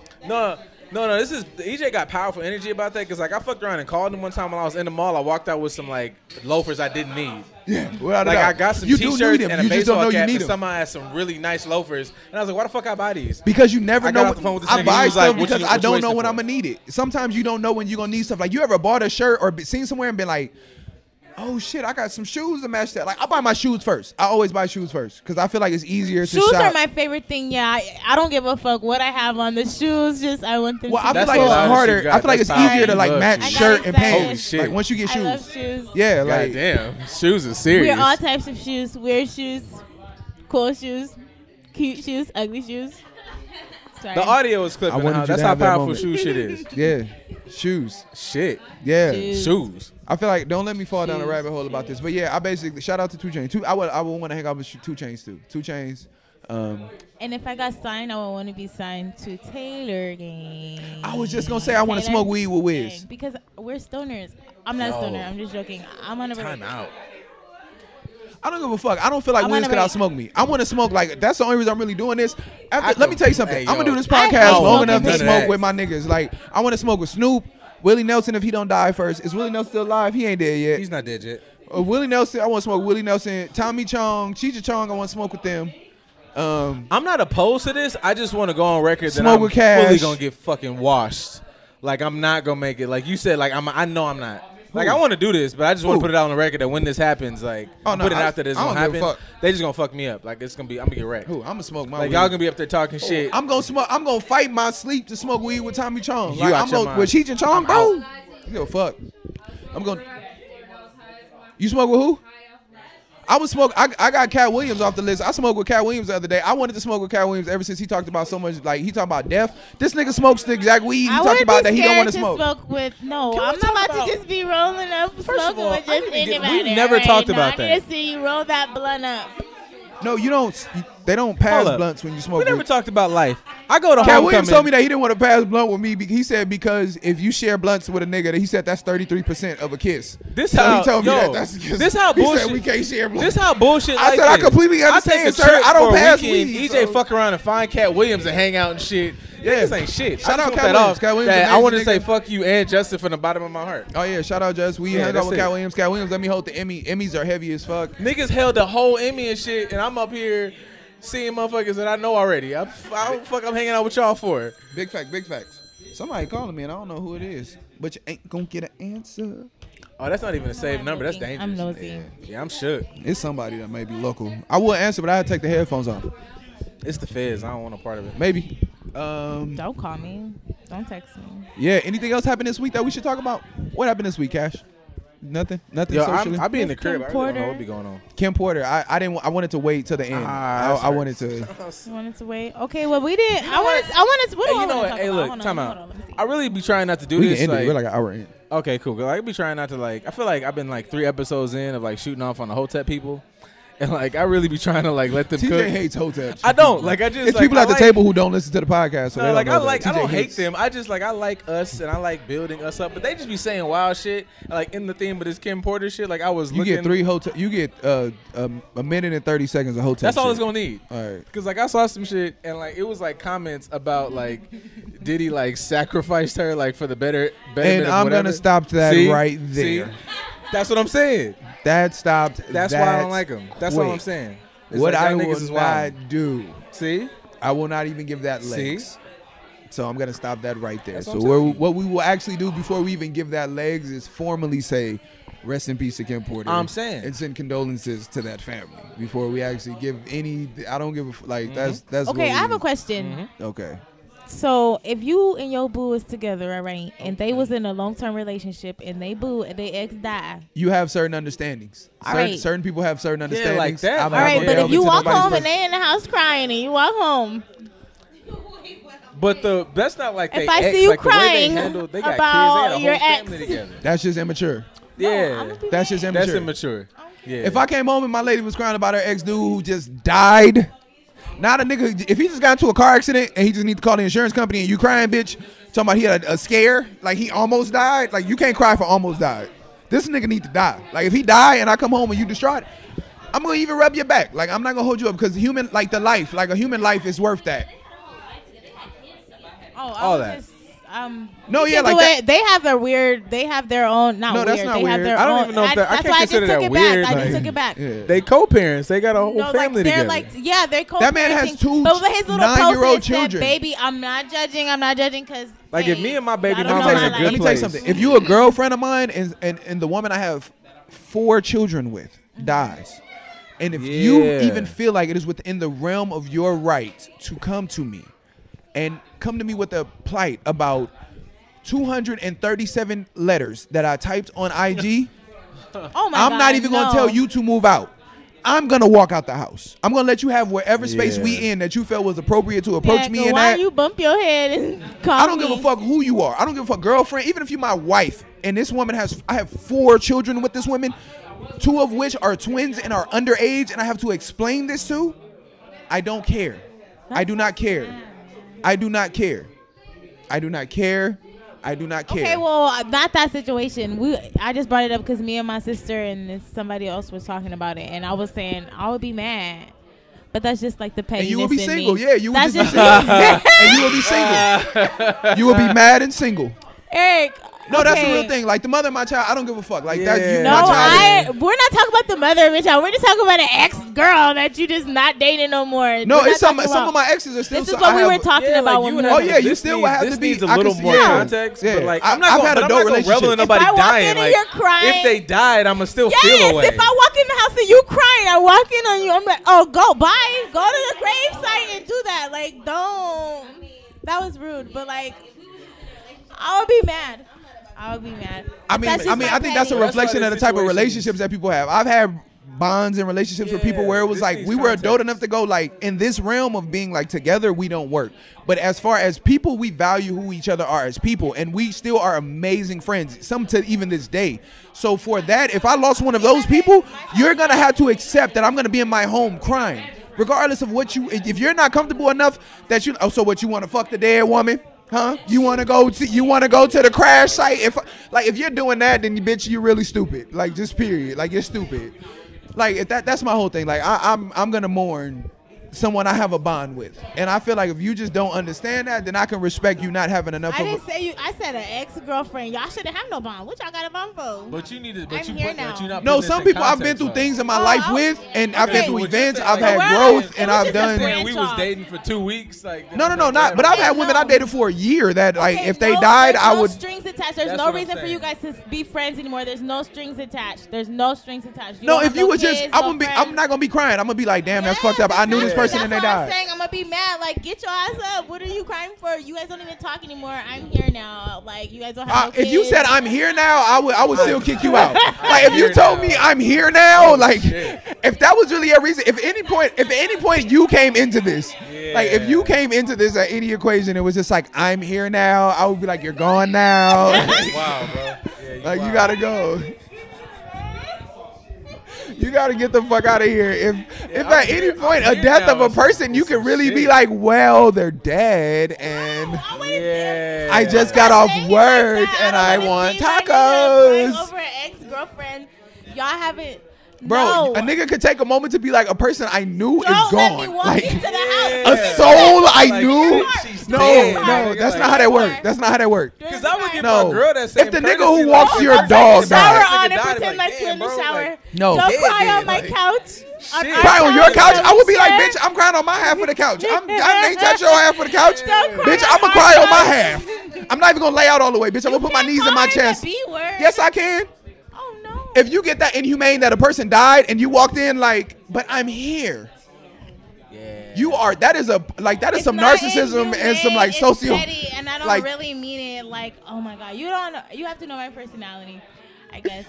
No, this is EJ got powerful energy about that because, like, I fucked around and called him one time when I was in the mall. I walked out with some like loafers I didn't need.
Yeah,
I got some t-shirts and a baseball cap, and somehow I had some really nice loafers, and I was like, why the fuck I buy these?
Because you never know. I buy stuff because I don't know when I'm gonna need it. Sometimes you don't know when you're gonna need stuff. Like, you ever bought a shirt or seen somewhere and been like, oh shit, I got some shoes to match that. Like, I buy my shoes first. I always buy shoes first because I feel like it's easier to shop.
Shoes are my favorite thing. Yeah, I don't give a fuck what I have on. The shoes, just I want them.
Well, I feel like it's harder. I feel like it's easier to like match shirt and pants.
Holy shit.
Like, once you get shoes.
I love shoes.
Yeah, like,
damn, shoes is serious.
Wear all types of shoes. Weird shoes, cool shoes, cute shoes, ugly shoes. Sorry.
The audio is clipping
wanted
out.
you
That's
to
how
have that
powerful
moment.
shoe shit is.
Yeah, shoes.
Shit.
Yeah,
Shoes.
I feel like don't let me fall down a rabbit hole about this, but yeah, I basically shout out to 2 Chainz. I would want to hang out with 2 Chainz too. 2 Chainz.
And if I got signed, I would want to be signed to Taylor Gang.
I was just gonna say I want to smoke weed with Wiz.
Because we're stoners. I'm not a stoner. I'm just joking. I'm on a break.
Time out.
I don't give a fuck. I don't feel like
I'm
Wiz
on a
could
break.
outsmoke me. I want to smoke like that's the only reason I'm really doing this. Let me tell you something.
Hey,
I'm gonna
yo.
do this
I
podcast
hate
long enough to
smoking
smoke
weed.
with my niggas. Like I want to smoke with Snoop, Willie Nelson if he don't die first. Is Willie Nelson still alive? He ain't dead yet.
He's not dead yet.
Willie Nelson, I want to smoke with Willie Nelson. Tommy Chong, Cheech Chong, I want to smoke with them.
I'm not opposed to this. I just want to go on record that
Smoke
I'm
with Cash.
fully gonna get fucking washed. Like I'm not gonna make it. Like you said. Like I know I'm not. Like I want to do this, but I just want
Who?
to put it out on the record that when this happens, like
Oh, no,
put it
I-
out there that it's
I
gonna
don't give a
happen.
fuck.
They just gonna fuck me up. Like it's gonna be. I'm gonna get wrecked.
Who? I'm gonna smoke my
Like
weed.
y'all gonna be up there talking shit.
I'm gonna smoke. I'm gonna fight my sleep to smoke weed with Tommy Chong.
You
Like,
out
I'm
your
gonna
mind.
with Cheech and Chong, bro. You give a fuck. I'm gonna. You smoke with who? I would smoke. I got Cat Williams off the list. I smoked with Cat Williams the other day. I wanted to smoke with Cat Williams ever since he talked about so much. Like he talked about death. This nigga smokes the exact weed he
I
talked
would
about
be
that he don't want
scared
to smoke.
with. No,
Can we
I'm not
talk
about
about-
to just be rolling up,
First of
smoking
all,
with
I
just
didn't get-
anybody.
we've never
right
talked
now.
about
I
that.
need to see you roll that blunt up.
No, you don't. They don't pass
Hold up.
blunts when you smoke
We never
weed.
talked about life. I go to
Cat Williams
homecoming.
told me that he didn't want to pass blunt with me. He said because if you share blunts with a nigga, he said that's 33% of a kiss.
This
So
how
he told me
yo,
that. That's because
this how
he
bullshit.
said we can't share blunts.
This how bullshit.
I
life
said I
is.
completely
I
understand,
take a
sir.
trip
I don't
for a
pass
weekend,
weed,
EJ
so-
fuck around and find Cat Williams and hang out and shit.
Yeah.
This ain't shit.
Shout
I
out
just
Cat
want that
Williams.
off.
Cat Williams
That I
amazing
want to say
nigga.
fuck you and Justin from the bottom of my heart.
Oh yeah, shout out Jess. We
Yeah,
hung out
that's
with
it.
Cat Williams. Cat Williams let me hold the Emmy. Emmys are heavy as fuck.
Niggas held the whole Emmy and shit, and I'm up here seeing motherfuckers that I know already. I don't fuck I'm hanging out with y'all for.
Big fact, big facts. Somebody calling me and I don't know who it is, but you ain't gonna get an answer.
Oh, that's not even a saved number. That's
looking.
dangerous.
I'm nosy.
Yeah, I'm shook.
It's somebody that may be local. I would answer, but I had to take the headphones off.
It's the feds. I don't want no part of it.
Maybe.
Don't call me. Don't text me.
Yeah. Anything else happened this week that we should talk about? What happened this week, Cash? Nothing. Nothing
Yo,
socially.
I be in the
Miss
crib.
Kim
I really don't know
Porter.
what be going on.
Kim Porter. I wanted to wait till the end. I wanted to.
You wanted to wait? Okay, well we didn't.
You know what?
I wanted to. What
Hey,
do I
you know
wanna
what?
talk
Hey,
about?
look,
Hold on,
time
hold
out.
on, let me see.
I really be trying not to do
We
this.
can end it.
Like,
We're like an hour in.
okay, cool. I be trying not to like. I feel like I've been like 3 episodes in of like shooting off on the Hotep people, and like I really be trying to like let them
TJ
cook.
hates Hoteps.
I don't like. I just
It's
like,
people
I
at the
like-
table who don't listen to the podcast, so they
No,
don't
like
know
I
that.
like. I
TJ
don't hate
hates-
them. I just like. I like us, and I like building us up. But they just be saying wild shit, like in the theme of this Kim Porter shit. Like I was
You
looking.
get 3 Hotep. You get a minute and 30 seconds of Hotep.
That's all
shit.
it's gonna need.
All right.
Cause like I saw some shit and like it was like comments about like did he like sacrificed her like for the betterment
And
of
I'm
whatever?
gonna stop that
See?
right
See?
there.
That's what I'm saying.
That stopped.
That's why I don't like him. That's all I'm saying. It's
What
like,
I
y'all
will
niggas is wild.
not do.
See?
I will not even give that
See?
legs. So I'm gonna stop that right there.
That's
So
what I'm telling you.
what we will actually do before we even give that legs is formally say, "Rest in peace to Kim Porter."
I'm saying.
and send condolences to that family before we actually give any. I don't give a like. That's
Okay,
what
I have
we-
a question.
Okay.
So if you and your boo is together, all right, and they was in a long-term relationship, and they ex die.
You have certain understandings.
All
Certain,
right.
certain people have certain understandings.
like that.
I'm
All
All
not
right,
gonna
but
delve
if you
into
walk
nobody's
home and
personal-
they in the house crying, and you walk home,
But that's not like
If
they
I
ex,
see you
like the way
crying
they handle, they got
about
kids, they
your
got a whole
ex.
family together.
That's just immature.
Yeah.
That's just immature.
That's immature. Yeah.
If I came home and my lady was crying about her ex dude who just died, not a nigga. If he just got into a car accident and he just need to call the insurance company and you crying, bitch, talking about he had a scare, like he almost died, like you can't cry for almost died. This nigga need to die. Like if he die and I come home and you distraught, I'm gonna even rub your back. Like I'm not gonna hold you up because human, like the life, like a human life is worth that.
All that.
No,
you
yeah,
can
like
do
that.
it. They have their weird. They have their own. Not
No,
weird.
that's not
they have
weird.
their
I don't
own.
even know if that- I
that's
can't
why I just
consider
took
that
it
weird,
back. I
like-
just took it back.
Yeah.
They co-parents. They got a whole
No,
family
like they're
together.
like they're co.
That man has 2
But his little
9-year-old
post said,
children.
"Baby, I'm not judging. I'm not judging because
Like, if me and my baby
Let me
mama
tell you
in a
something.
good
Let me tell you
place.
something. If you a girlfriend of mine and the woman I have 4 children with dies, and if you
Yeah.
even feel like it is within the realm of your right to come to me and come to me with a plight about 237 letters that I typed on IG,
oh my
I'm
God,
not even
no.
gonna tell you to move out. I'm gonna walk out the house. I'm gonna let you have whatever space we in that you felt was appropriate to approach me in
why
that.
You bump your head and call
I don't give a fuck who you are. I don't give a fuck, girlfriend. Even if you're my wife, and this woman I have 4 children with this woman, 2 of which are twins and are underage, and I have to explain this to. I don't care. I do not care. I do not care. I do not care. I do not care.
Okay, well, not that situation. I just brought it up because me and my sister and somebody else was talking about it, and I was saying I would be mad, but that's just like the pettiness.
And you will be
in
single,
me.
yeah. You will
that's
just be single, and you will be single. You will be mad and single.
Eric.
No, that's the real thing. Like the mother of my child, I don't give a fuck. Like that. You,
no, we're not talking about the mother of my child. We're just talking about an ex-girl that you just not dating no more.
No, it's some of my exes are still.
This is what we were talking about.
Like you still would have to be
a little more context. But like, I'm not gonna revel in nobody dying. Like, if they died, I'ma still feel away.
If I walk in the house and you crying, I walk in on you. I'm like, oh, go to the gravesite and do that. Like, don't. That was rude, but like, I would be mad. I would be mad.
I think that's a reflection of the type of relationships that people have. I've had bonds and relationships with people where it was like we were adult enough to go like in this realm of being like together we don't work. But as far as people, we value who each other are as people, and we still are amazing friends, some to even this day. So for that, if I lost one of those people, you're gonna have to accept that I'm gonna be in my home crying, regardless of what you. If you're not comfortable enough that you. Oh, so what you want to fuck the dead woman? Huh? You want to go to the crash site? If you're doing that, then bitch, you're really stupid. Like, just period. Like, you're stupid. Like, that's my whole thing. Like, I'm gonna mourn someone I have a bond with, and I feel like if you just don't understand that, then I can respect you not having enough.
I didn't say you. I said an ex-girlfriend. Y'all shouldn't have no bond. What y'all got a bond for?
But you need to.
I'm here now.
No, some people I've been through things in my life with, and I've been through events. I've had growth, and I've done.
We was dating for 2 weeks. Like
no, not. But I've had women I dated for a year that like if they died, I would.
No strings attached. There's no reason for you guys to be friends anymore. There's no strings attached. There's no strings attached.
No, if you was just, I'm not gonna be crying. I'm gonna be like, damn, that's fucked up. I knew this person and they died.
I'm gonna be mad. Like, get your ass up. What are you crying for? You guys don't even talk anymore. I'm here now. Like, you guys don't have no kids.
If you said I'm here now, I would still kick you out. Like, if you told me I'm here now, like, if that was really a reason, if at any point you came into this, like, if you came into this at any equation, it was just like I'm here now, I would be like, you're gone now.
Wow, bro. Yeah,
like, you gotta go. You gotta get the fuck out of here. If at any point a death of a person, you can really be like, well, they're dead, and I just got off work and I want tacos.
Over an ex-girlfriend, y'all haven't.
Bro, a nigga could take a moment to be like, a person I knew is gone.
Let me walk
like
into the house.
a soul I knew. No, that's not how that worked. That's not how that worked.
Because I would give my girl that same.
If the nigga who walks your dog
shower
died,
on and pretend like you're in the shower.
No,
don't cry on my couch.
Cry on your couch? I would be like, bitch, I'm crying on my half of the couch. I ain't touch your half of the couch. Bitch, I'm gonna cry on my half. I'm not even gonna lay out all the way, bitch. I'm gonna put my knees in my chest. Yes, I can. If you get that inhumane that a person died and you walked in like, but I'm here. Yeah. You are. That is some narcissism and some like socio.
And I don't really mean it like, oh my god. You have to know my personality, I guess.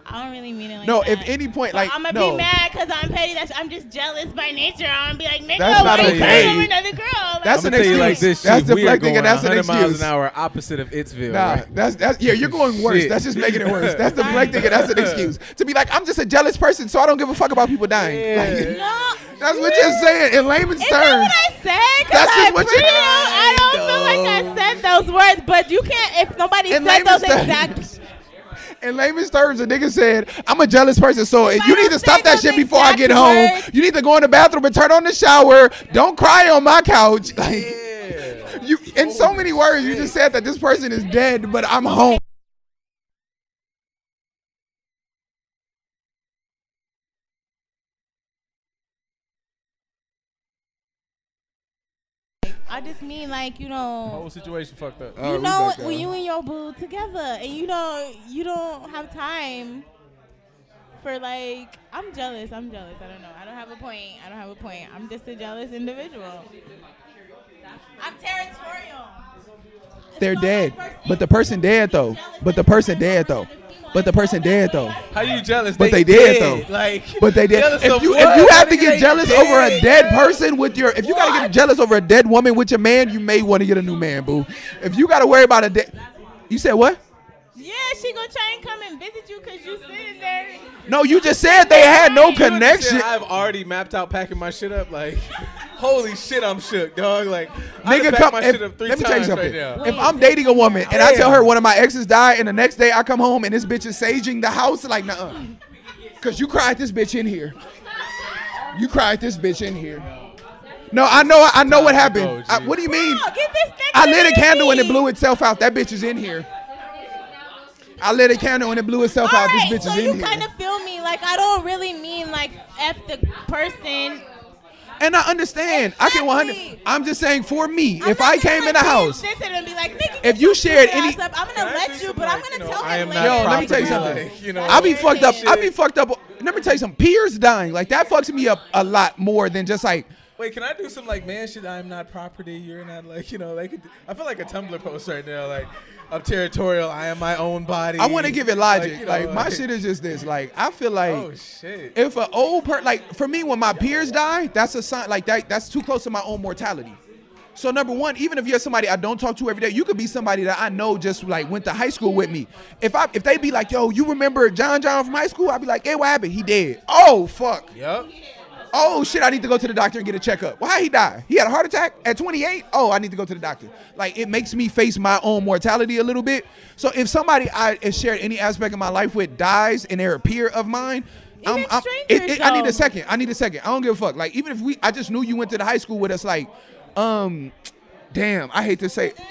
I don't really mean it like that.
If any point, like,
I'm gonna be mad because I'm petty. I'm just jealous by nature. I'm gonna be like, nigga,
that's not okay.
Over another girl. Like,
that's an excuse.
Like this,
that's deflecting, and that's an excuse.
100 miles an hour, opposite of Ittsville.
Nah,
right?
that's you're going worse. Shit. That's just making it worse. That's deflecting, and that's an excuse to be like, I'm just a jealous person, so I don't give a fuck about people dying.
Yeah.
Like,
no,
that's what you're saying in layman's terms.
Is that what I said?
That's just what you.
I don't feel like I said those words, but you can't. If nobody said those exact.
In layman's terms, a nigga said, I'm a jealous person, so you need to stop that shit before I get home. You need to go in the bathroom and turn on the shower. Don't cry on my couch. Like, you, in so many words, you just said that this person is dead, but I'm home.
I just mean like, you know,
whole situation fucked up.
You know, when you and your boo together and you don't have time for like, I'm jealous. I don't know. I don't have a point. I'm just a jealous individual. I'm territorial.
They're dead. But the person dead though. But the person dead though.
How you jealous?
But they dead though.
Like,
but they dead. If you have to get jealous over a dead person with your, if you gotta get jealous over a dead woman with your man, you may want to get a new man, boo. If you gotta worry about a dead, you said what?
Yeah, she gonna try and come and visit you because you sitting there.
No, you just said they had no connection.
I've already mapped out packing my shit up. Like, holy shit, I'm shook, dog. Like,
nigga, come. Let me tell you something. If I'm dating a woman and I tell her one of my exes died, and the next day I come home and this bitch is saging the house, like, nuh-uh. Because you cried this bitch in here. You cried this bitch in here. No, I know what happened. What do you mean? I lit a candle and it blew itself out. That bitch is in here. I lit a candle and it blew itself out. This bitch is in here.
So you kind of feel me. Like, I don't really mean, like, F the person.
And I understand. Exactly. I can 100. I'm just saying for me, if I came in the house, if you shared any,
I'm gonna let you, but I'm gonna tell him later.
Yo, let me tell you something. I'll be fucked up. I'll be fucked up. Let me tell you something. Peers dying, like that fucks me up a lot more than just like.
Wait, can I do some like man shit? I'm not property. You're not like like. I feel like a Tumblr post right now. Like, I'm territorial. I am my own body.
I want to give it logic. Like my shit is just this. Like I feel like,
oh shit.
If an old like for me when my peers die, that's a sign like that. That's too close to my own mortality. So number one, even if you're somebody I don't talk to every day, you could be somebody that I know just like went to high school with me. If they be like, yo, you remember John from high school? I'd be like, hey, what happened? He dead. Oh fuck.
Yep.
Oh shit, I need to go to the doctor and get a checkup. Well, how he died? He had a heart attack at 28? Oh, I need to go to the doctor. Like, it makes me face my own mortality a little bit. So if somebody I shared any aspect of my life with dies and they're a peer of mine, I need a second. I don't give a fuck. Like, even if I just knew you went to the high school with us, like, damn, I hate to say it.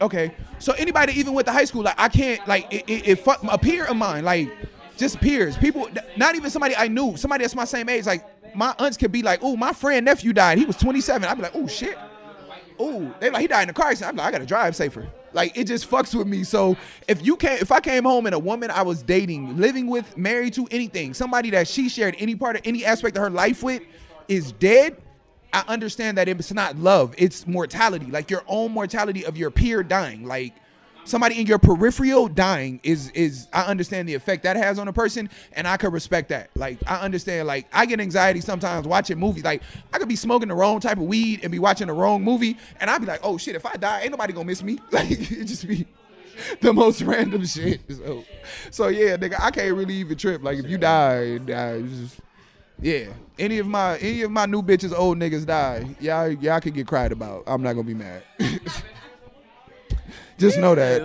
Okay. So anybody even went to high school, like, I can't, like, it fuck a peer of mine, like, just peers. People, not even somebody I knew, somebody that's my same age, like, my aunts could be like, oh, my friend nephew died. He was 27. I'd be like, oh, shit. Oh, they like, he died in a car accident. I'm like, I got to drive safer. Like, it just fucks with me. So if I came home and a woman I was dating, living with, married to, anything, somebody that she shared any part of any aspect of her life with is dead, I understand that it's not love. It's mortality. Like, your own mortality of your peer dying. Like, somebody in your peripheral dying is I understand the effect that has on a person, and I could respect that. Like, I understand, like, I get anxiety sometimes watching movies. Like, I could be smoking the wrong type of weed and be watching the wrong movie, and I'd be like, oh shit, if I die, ain't nobody gonna miss me. Like, it just be the most random shit. So yeah, nigga, I can't really even trip. Like, if you die, it's just, yeah. Any of my new bitches, old niggas die, y'all could get cried about. I'm not gonna be mad. Just know that.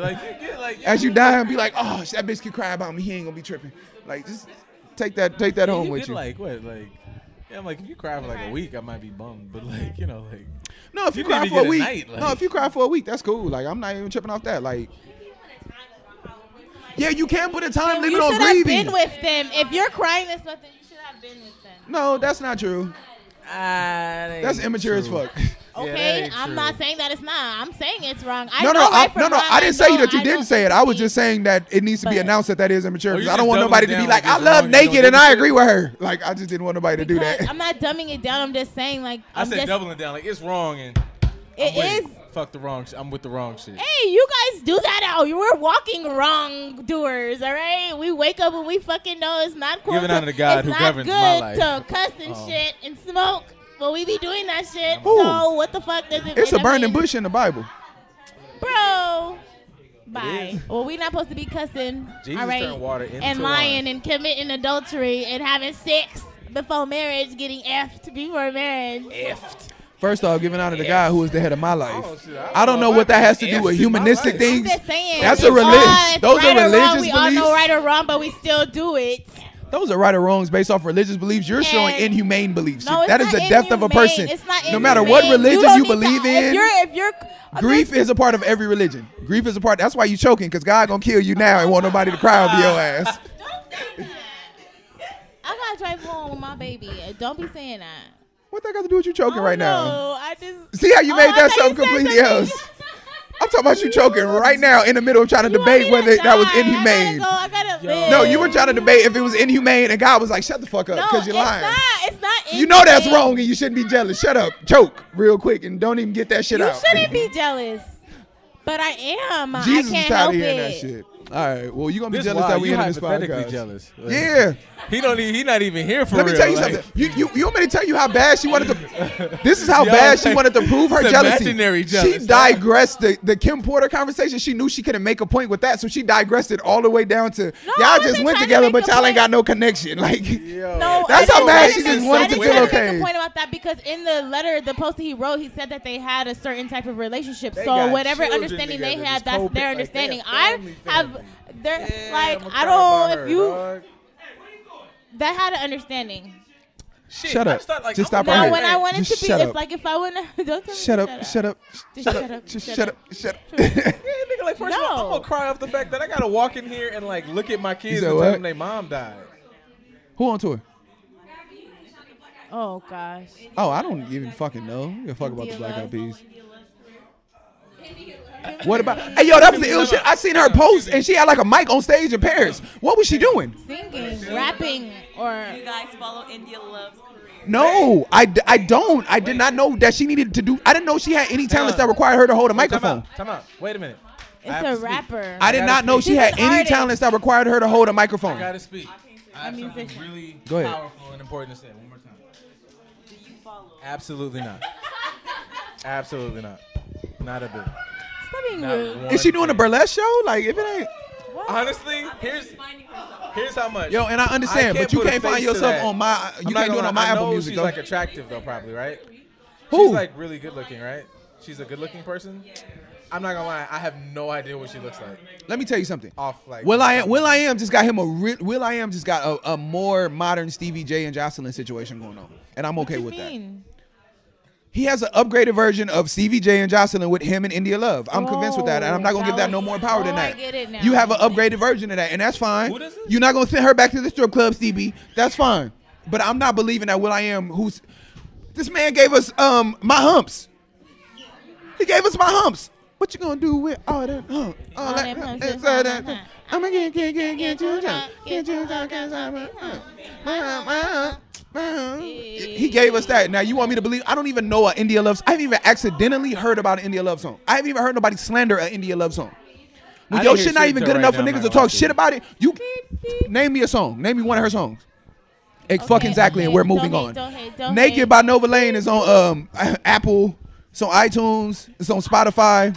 As you die and be like, oh, that bitch can cry about me. He ain't gonna be tripping. Like, just take that home with you.
Like what? Like, yeah, I'm like, if you cry for like a week, I might be bummed. But like, like.
No, if you cry for a week, if you cry for a week, that's cool. Like, I'm not even tripping off that. Like, yeah, you can put a time limit on grieving.
You should have been with them. If you're crying this much, then you should have been with them.
No, that's not true. That's immature as fuck.
Okay, I'm not saying that it's not. I'm saying it's wrong.
No, I didn't say that you didn't say it. I was just saying that it needs to be announced that is immature. Because I don't want nobody to be like, I love naked and I agree with her. Like, I just didn't want nobody to do that.
I'm not dumbing it down. I'm just saying, like,
I said doubling down. Like, it's wrong and
it is.
Fuck the wrong shit. I'm with the wrong shit.
Hey, you guys do that out. We're walking wrongdoers, all right? We wake up and we fucking know it's not cool.
Giving honor to God who governs my life.
It's not good to cuss and shit and smoke. But we be doing that shit. Ooh. So what the fuck does it mean?
It's a burning bush in the Bible.
Bro. Bye. Well, we not supposed to be cussing,
Jesus
all right?
turned water into
and lying and committing adultery and having sex before marriage, getting effed before marriage.
Effed.
First off, giving honor to God, who is the head of my life. I don't know what that has to do with humanistic things.
I'm just saying,
that's a religion. Those are religious beliefs.
We all know right or wrong, but we still do it.
Those are right or wrongs based off religious beliefs. You're showing inhumane beliefs. No, that is the death of a person. No matter what religion you believe in, grief is a part of every religion. Grief is a part. That's why you choking, because God gonna kill you now and want nobody to cry over your ass.
Don't say that. I gotta drive home with my baby. Don't be saying that.
What that got to do with you choking right now?
I just
see how you made that something completely else. I'm talking about you choking right now in the middle of trying to debate whether that was inhumane.
I gotta live.
No, you were trying to debate if it was inhumane, and God was like, shut the fuck up, because you're lying.
It's not inhumane.
You know that's wrong, and you shouldn't be jealous. Shut up. Choke real quick, and don't even get that shit out.
You shouldn't be jealous. But I am.
Jesus
I can't
is tired
help
of hearing
it.
that shit. All right. Well, you gonna be
This
jealous
wild.
that we
You
in this
hypothetically
podcast.
jealous. Like,
Yeah.
He not even here for
Let
real.
me tell you
like,
something. You want me to tell you how bad she wanted to? This is how
Yo,
bad she
like,
wanted to prove her
it's
jealousy.
imaginary
She
jealous.
digressed the Kim Porter conversation. She knew she couldn't make a point with that, so she digressed it all the way down to y'all just went together, but y'all ain't got no connection. Like,
No,
that's how bad she
didn't
just wanted to
make
feel
a
okay.
point about that because in the letter, the post that he wrote, he said that they had a certain type of relationship.
They
So
got
whatever
children
understanding they
together,
had,
just
that's
co-parent,
their
like,
understanding.
they're
I
family.
have, they're
Yeah,
like,
I'ma
I
cry
don't.
about
If
her,
you
dog.
that had an understanding.
Shit,
Shut
I
up.
start, like,
Just
I'm
stop
like,
right
Now,
here.
when I wanted
Just
to be,
shut
it's
up.
like if I want to, don't tell me
Shut
to
up. Shut up.
Just
Shut
shut
up.
up.
Just
Shut
shut
up.
up. Shut up.
Yeah, nigga, like first of all,
No.
I'm gonna cry off the fact that I gotta walk in here and like look at my kids
said
and
what?
tell them their mom died.
Who on tour?
Oh gosh.
Oh, I don't even fucking know. You give a fuck about the Black Eyed Peas. What about? Hey, yo, that was the ill shit. I seen her post, and she had like a mic on stage in Paris. What was she doing?
Singing, rapping, or
You guys follow India Love's career.
No, I don't. I did not know that she needed to do. I didn't know she had any talents that required her to hold a microphone.
Time out. Wait a minute. I
it's
have
a
to speak.
rapper.
I did not know she
She's
had
an
any
artist.
talents that required her to hold a
I
microphone.
gotta speak. I have
A
something
musician.
really
Go ahead.
powerful and important to say. One more time.
Do you follow?
Absolutely not. Absolutely not. Not a bit.
Stop being
Not
rude.
one
Is she doing a
thing.
burlesque show? Like, if it ain't,
Honestly,
Finding herself.
here's how much.
yo, and I understand,
I
but you
put a
can't find
face to
yourself
that.
on my.
I'm
You
not
can't do it
gonna
on
lie.
my
I
Apple
know
Music.
she's
though.
like attractive though, probably, right?
Who?
She's like really good looking, right? She's a good looking person. I'm not gonna lie. I have no idea what she looks like.
Let me tell you something.
Off like.
Will I Am just got him Will I Am just got a more modern Stevie J and Jocelyn situation going on, and I'm okay with that. He has an upgraded version of Stevie J and Jocelyn with him and India Love. I'm convinced with that, and I'm not gonna give that no more power than
I
that.
get it now.
You have an upgraded version of that, and that's fine.
What is it?
You're not gonna send her back to the strip club, Stevie. That's fine. But I'm not believing that Will I Am, who's this man gave us my humps. He gave us my humps. What you gonna do with all that hump? All that humps. I'm gonna get you down. Get you down, 'cause I'm a He gave us that. Now you want me to believe? I don't even know an India Love. I haven't even accidentally heard about an India Love song. I haven't even heard nobody slander an India Love song. When
I
your
didn't hear
shit not
shit
even
until
good
right
enough for
now,
niggas
I'm
to
not
talk
gonna
shit about it, you name me a song. Name me one of her songs. Fuck exactly, and we're moving on.
Don't
Naked
hate.
by Nova Lane is on Apple. It's on iTunes. It's on Spotify.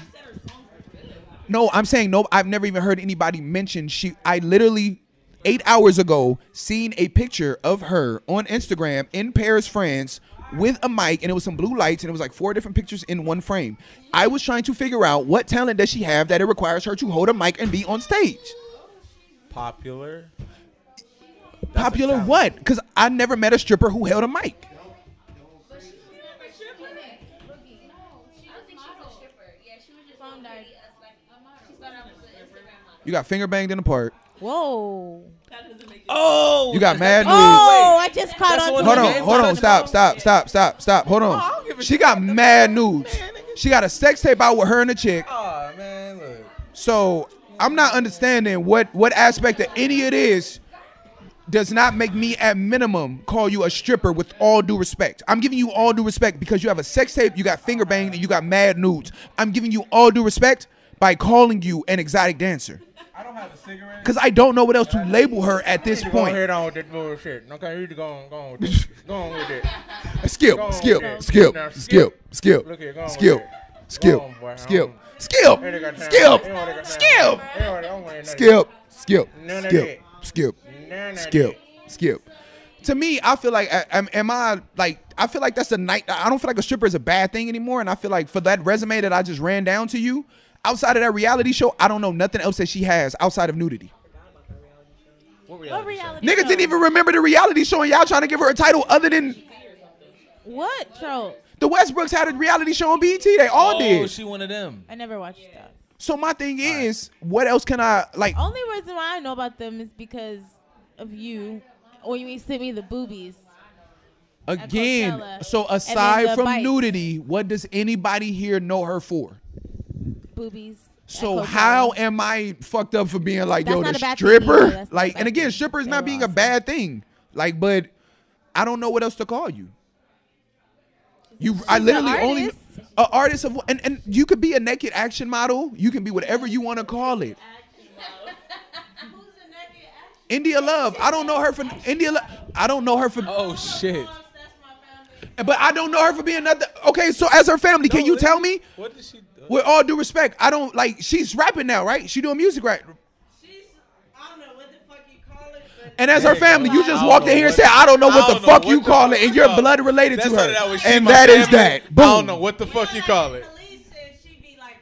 No, I'm saying no. I've never even heard anybody mention she. I literally 8 hours ago seen a picture of her on Instagram in Paris, France, with a mic, and it was some blue lights, and it was like 4 different pictures in one frame. I was trying to figure out what talent does she have that it requires her to hold a mic and be on stage.
Popular.
Popular
talent.
what? Because I never met a stripper who held a mic. You got finger banged in the park.
Whoa.
Oh.
You got mad nudes.
Oh, I just caught
That's
on.
what
to
Hold
the
on,
game
hold on,
talking
stop. Hold
I
on.
don't give a
She
shit
got
about
mad nudes. She got a sex tape out with her and a chick.
Oh man, look.
So I'm not understanding what aspect of any of this does not make me at minimum call you a stripper with all due respect. I'm giving you all due respect because you have a sex tape, you got finger banged, and you got mad nudes. I'm giving you all due respect by calling you an exotic dancer.
I don't have a cigarette.
Because I don't know what else to label her at this
Go
point.
ahead on with that bullshit. Okay, you need to go on with it. Go on with it.
Skip.
Now,
Skip.
skip.
Skip.
Look here, go on
Skip.
with it.
Skip.
Go on, boy.
Skip.
Skip.
Skip. Skip. To me, I feel like I feel like that's a night. I don't feel like a stripper is a bad thing anymore, and I feel like for that resume that I just ran down to you, outside of that reality show, I don't know nothing else that she has outside of nudity.
What
What reality
Niggas
show?
didn't even remember the reality show, and y'all trying to give her a title other than
What show?
the Westbrooks had a reality show on BET. They all did.
She one of them.
I never watched that.
So my thing is, what else can I like?
Only reason why I know about them is because of you. When you sent me the boobies.
Again,
Coachella.
so
And then
aside
the
from
bites.
nudity, what does anybody here know her for?
Boobies.
So
at Coachella.
how am I fucked up for being like,
That's
yo,
not
the
a bad thing either.
stripper?
That's not a
Like,
bad
and again,
thing.
stripper is
They
not
were
being a
awesome.
bad thing. Like, but I don't know what else to call you. I literally
an
only
artist.
an artist of, and you could be a naked action model. You can be whatever you want to call it. India Love. I don't know her for India. I don't know her for.
Oh shit.
But I don't know her for being nothing. Okay, so as her family, can you tell me?
What did she do?
With all due respect, I don't like. She's rapping now, right? She doing music, right?
I don't know what the fuck you call it. But
And as her family, you just walked in here and said, "I don't know what the fuck you call it," and you're blood related to her, and that is that. Boom.
I don't know what the fuck you call it.
Police said she be like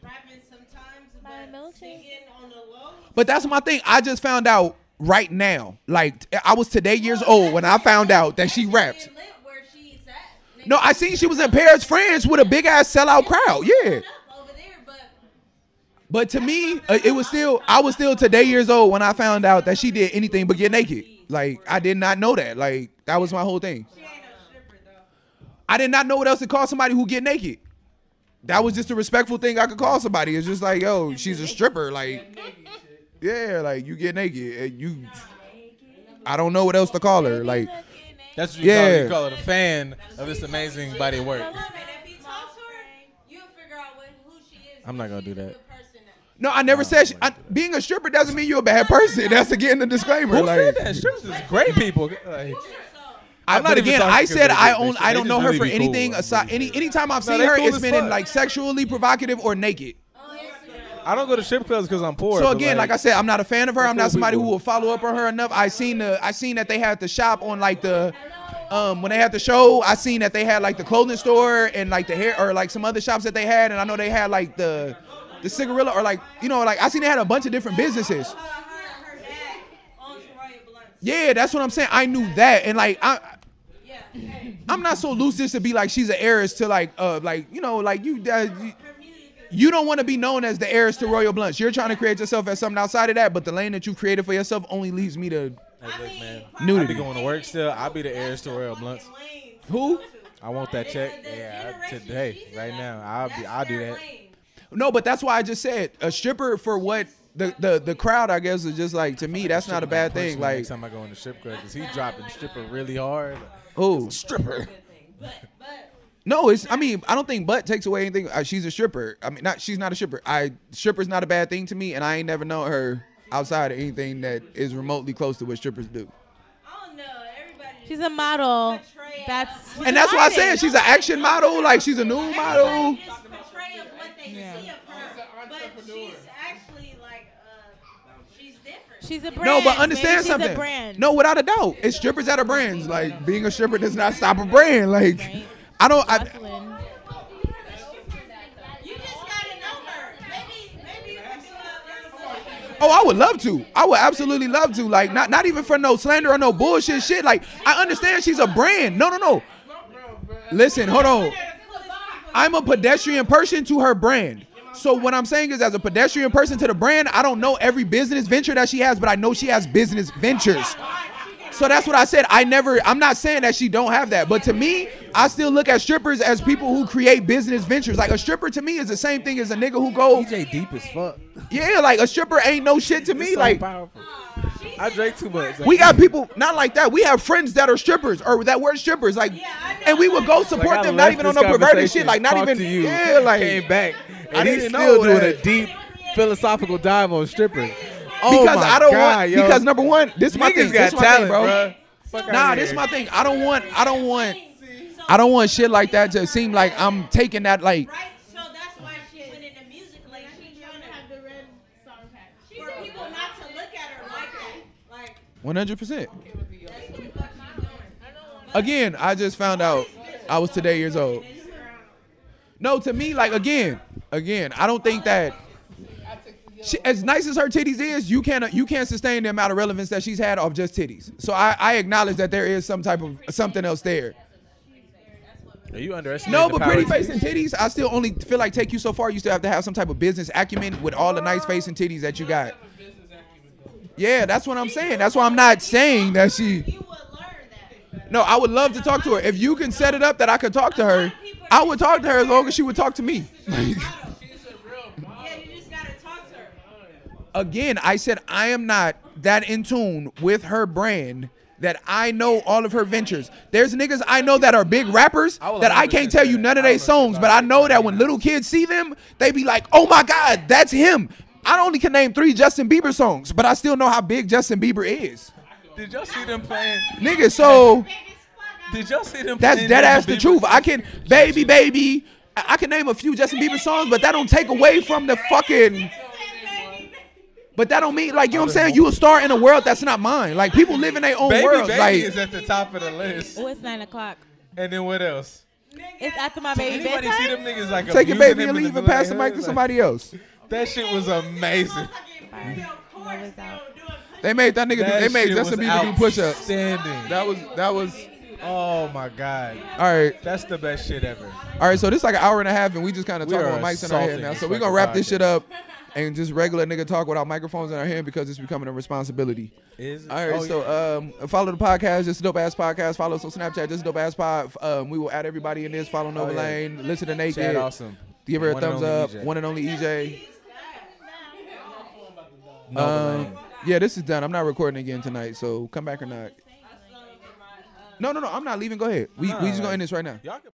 rapping sometimes, but singing on the low.
But that's my thing. I just found out right now. Like I was today years old when I found out that she raps. No, I seen she was in Paris, France with a big ass sellout crowd. Yeah. But to me, it was still. I was still today years old when I found out that she did anything but get naked. Like I did not know that. Like that was my whole thing.
She ain't no stripper though.
I did not know what else to call somebody who get naked. That was just a respectful thing I could call somebody. It's just like, yo, she's a stripper. Like, yeah, like you get naked. And you, I don't know what else to call her. Like,
that's what you call it, a fan of this amazing body of work. I'm not gonna do that.
No, I never said being a stripper doesn't mean you're a bad person. That's again the disclaimer.
Who
like,
said that? Strippers is great people. Like,
but again, I said I don't know her
really
for
be
anything
cool.
aside. Anytime I've
No,
seen
they
her,
cool
it's
as
been in
fuck.
like sexually provocative or naked.
I don't go to strip clubs because I'm poor.
So
but,
again, like I said, I'm not a fan of her. I'm not
cool
somebody
people.
who will follow up on her enough. I seen that they had the shop on like the when they had the show. I seen that they had like the clothing store and like the hair or like some other shops that they had, and I know they had like the cigarilla or like like I seen they had a bunch of different businesses. Yeah, that's what I'm saying. I knew that, and like I'm not so loose just to be like she's an heiress to like you don't want to be known as the heiress to Royal Blunts. You're trying to create yourself as something outside of that, but the lane that you created for yourself only leads me to
Hey, look, man.
nudity.
I be going to work still. I'll be the heiress to Royal Blunts.
Who?
I want that check. Yeah, today, right now. I'll do that.
No, but that's why I just said a stripper for what the crowd, I guess, is just like, to me, that's not a bad thing. Like,
next time I go in the strip club, because he dropping stripper really hard.
who?
Stripper.
No, I don't think butt takes away anything. She's a stripper. She's not a stripper. Stripper's not a bad thing to me, and I ain't never known her outside of anything that is remotely close to what strippers do.
I don't know. Everybody.
She's a model. That's
why I said she's an action model. Like, she's a new model.
Just portray of what they see of her, but she's actually like she's different.
She's a brand.
No, but understand
She's
something.
a brand.
No, without a doubt, it's strippers that are brands. Like, being a stripper does not stop a brand. Like,
Right.
I don't.
Jocelyn.
You just gotta know her. Maybe you can do
Oh, I would love to. I would absolutely love to. Like, not even for no slander or no bullshit shit. Like, I understand she's a brand. No. Listen, hold on. I'm a pedestrian person to her brand. So what I'm saying is, as a pedestrian person to the brand, I don't know every business venture that she has, but I know she has business ventures. So that's what I said. I'm not saying that she don't have that, but to me, I still look at strippers as people who create business ventures. Like, a stripper to me is the same thing as a nigga who goes.
DJ deep as fuck.
Yeah, like, a stripper ain't no shit to me.
So
like,
powerful. I drank too much.
we got people not like that. We have friends that are strippers or that were strippers. Like, and we would go support
I
them, not
left
even on
this
no perverted
conversation,
shit. Like, not
talked
even.
to you,
Yeah, like,
came back.
I
And he's
didn't
still
know
doing
that.
a deep philosophical dive on strippers. Oh
because
my
I don't
God,
want.
yo.
Because number one, this is my
Niggas
thing.
got
This is my
talent,
thing, bro.
bruh. Fuck
Nah,
outta
this is
here.
my thing. I don't want shit like that to seem like I'm taking that like.
Right? So that's why she went into music. Like, she's trying to have the red song patch. For people not to look at her like that. Like,
100%. Again, I just found out I was today years old. No, to me, like, again, I don't think that as nice as her titties is, you can't sustain the amount of relevance that she's had off just titties. So I acknowledge that there is some type of something else there.
Are you underestimating
No,
the
but
power
pretty
of
face
titties?
and titties, I still only feel like take you so far. You still have to have some type of business acumen with all the nice face and titties that you got. Yeah, that's what I'm saying. That's why I'm not saying that she.
you would learn that.
No, I would love to talk to her. If you can set it up that I could talk to her, I would talk to her as long as she would talk to me.
Yeah, you just gotta talk to her.
Again, I said I am not that in tune with her brand that I know all of her ventures. There's niggas I know that are big rappers that I can't tell you none of their songs, but I know that when little kids see them, they be like, oh my God, that's him. I only can name 3 Justin Bieber songs, but I still know how big Justin Bieber is.
Did y'all see them playing?
Nigga, so
Did y'all see them?
that's dead ass the truth. I can, baby. I can name a few Justin Bieber songs, but that don't take away from the fucking. But that don't mean, like, you know what I'm saying? You a star in a world that's not mine. Like, people live in their own world.
Baby
like,
is at the top of the list.
Oh, it's 9:00.
And then what else?
It's after my baby
Anybody
bedtime.
see them niggas like
take your
abusing
baby
him
and
in
leave
the
and pass the
middle
mic
of
to
the
somebody else.
That shit was amazing.
They made that nigga. They made Justin Bieber do push-ups.
Standing.
That was.
Oh my god.
All right.
That's the best shit ever.
All right. So this is like an hour and a half, and we just kind of
We
talking
are
with mics in our head
assaulting
now.
this
So we're
fucking
gonna wrap this
podcast.
shit up and just regular nigga talk without microphones in our hand because it's becoming a responsibility.
Is it?
All right. Follow the podcast. Just Dope Ass Podcast. Follow us on Snapchat. Just Dope Ass Pod. We will add everybody in this. Follow Nova Lane. Listen to Naked.
Chad Awesome.
Give her a
One and
thumbs
only
up.
EJ.
One and only EJ.
Nova Lane.
Yeah, this is done. I'm not recording again tonight, so come back or not. No. I'm not leaving. Go ahead. We just gonna end this right now.
Y'all can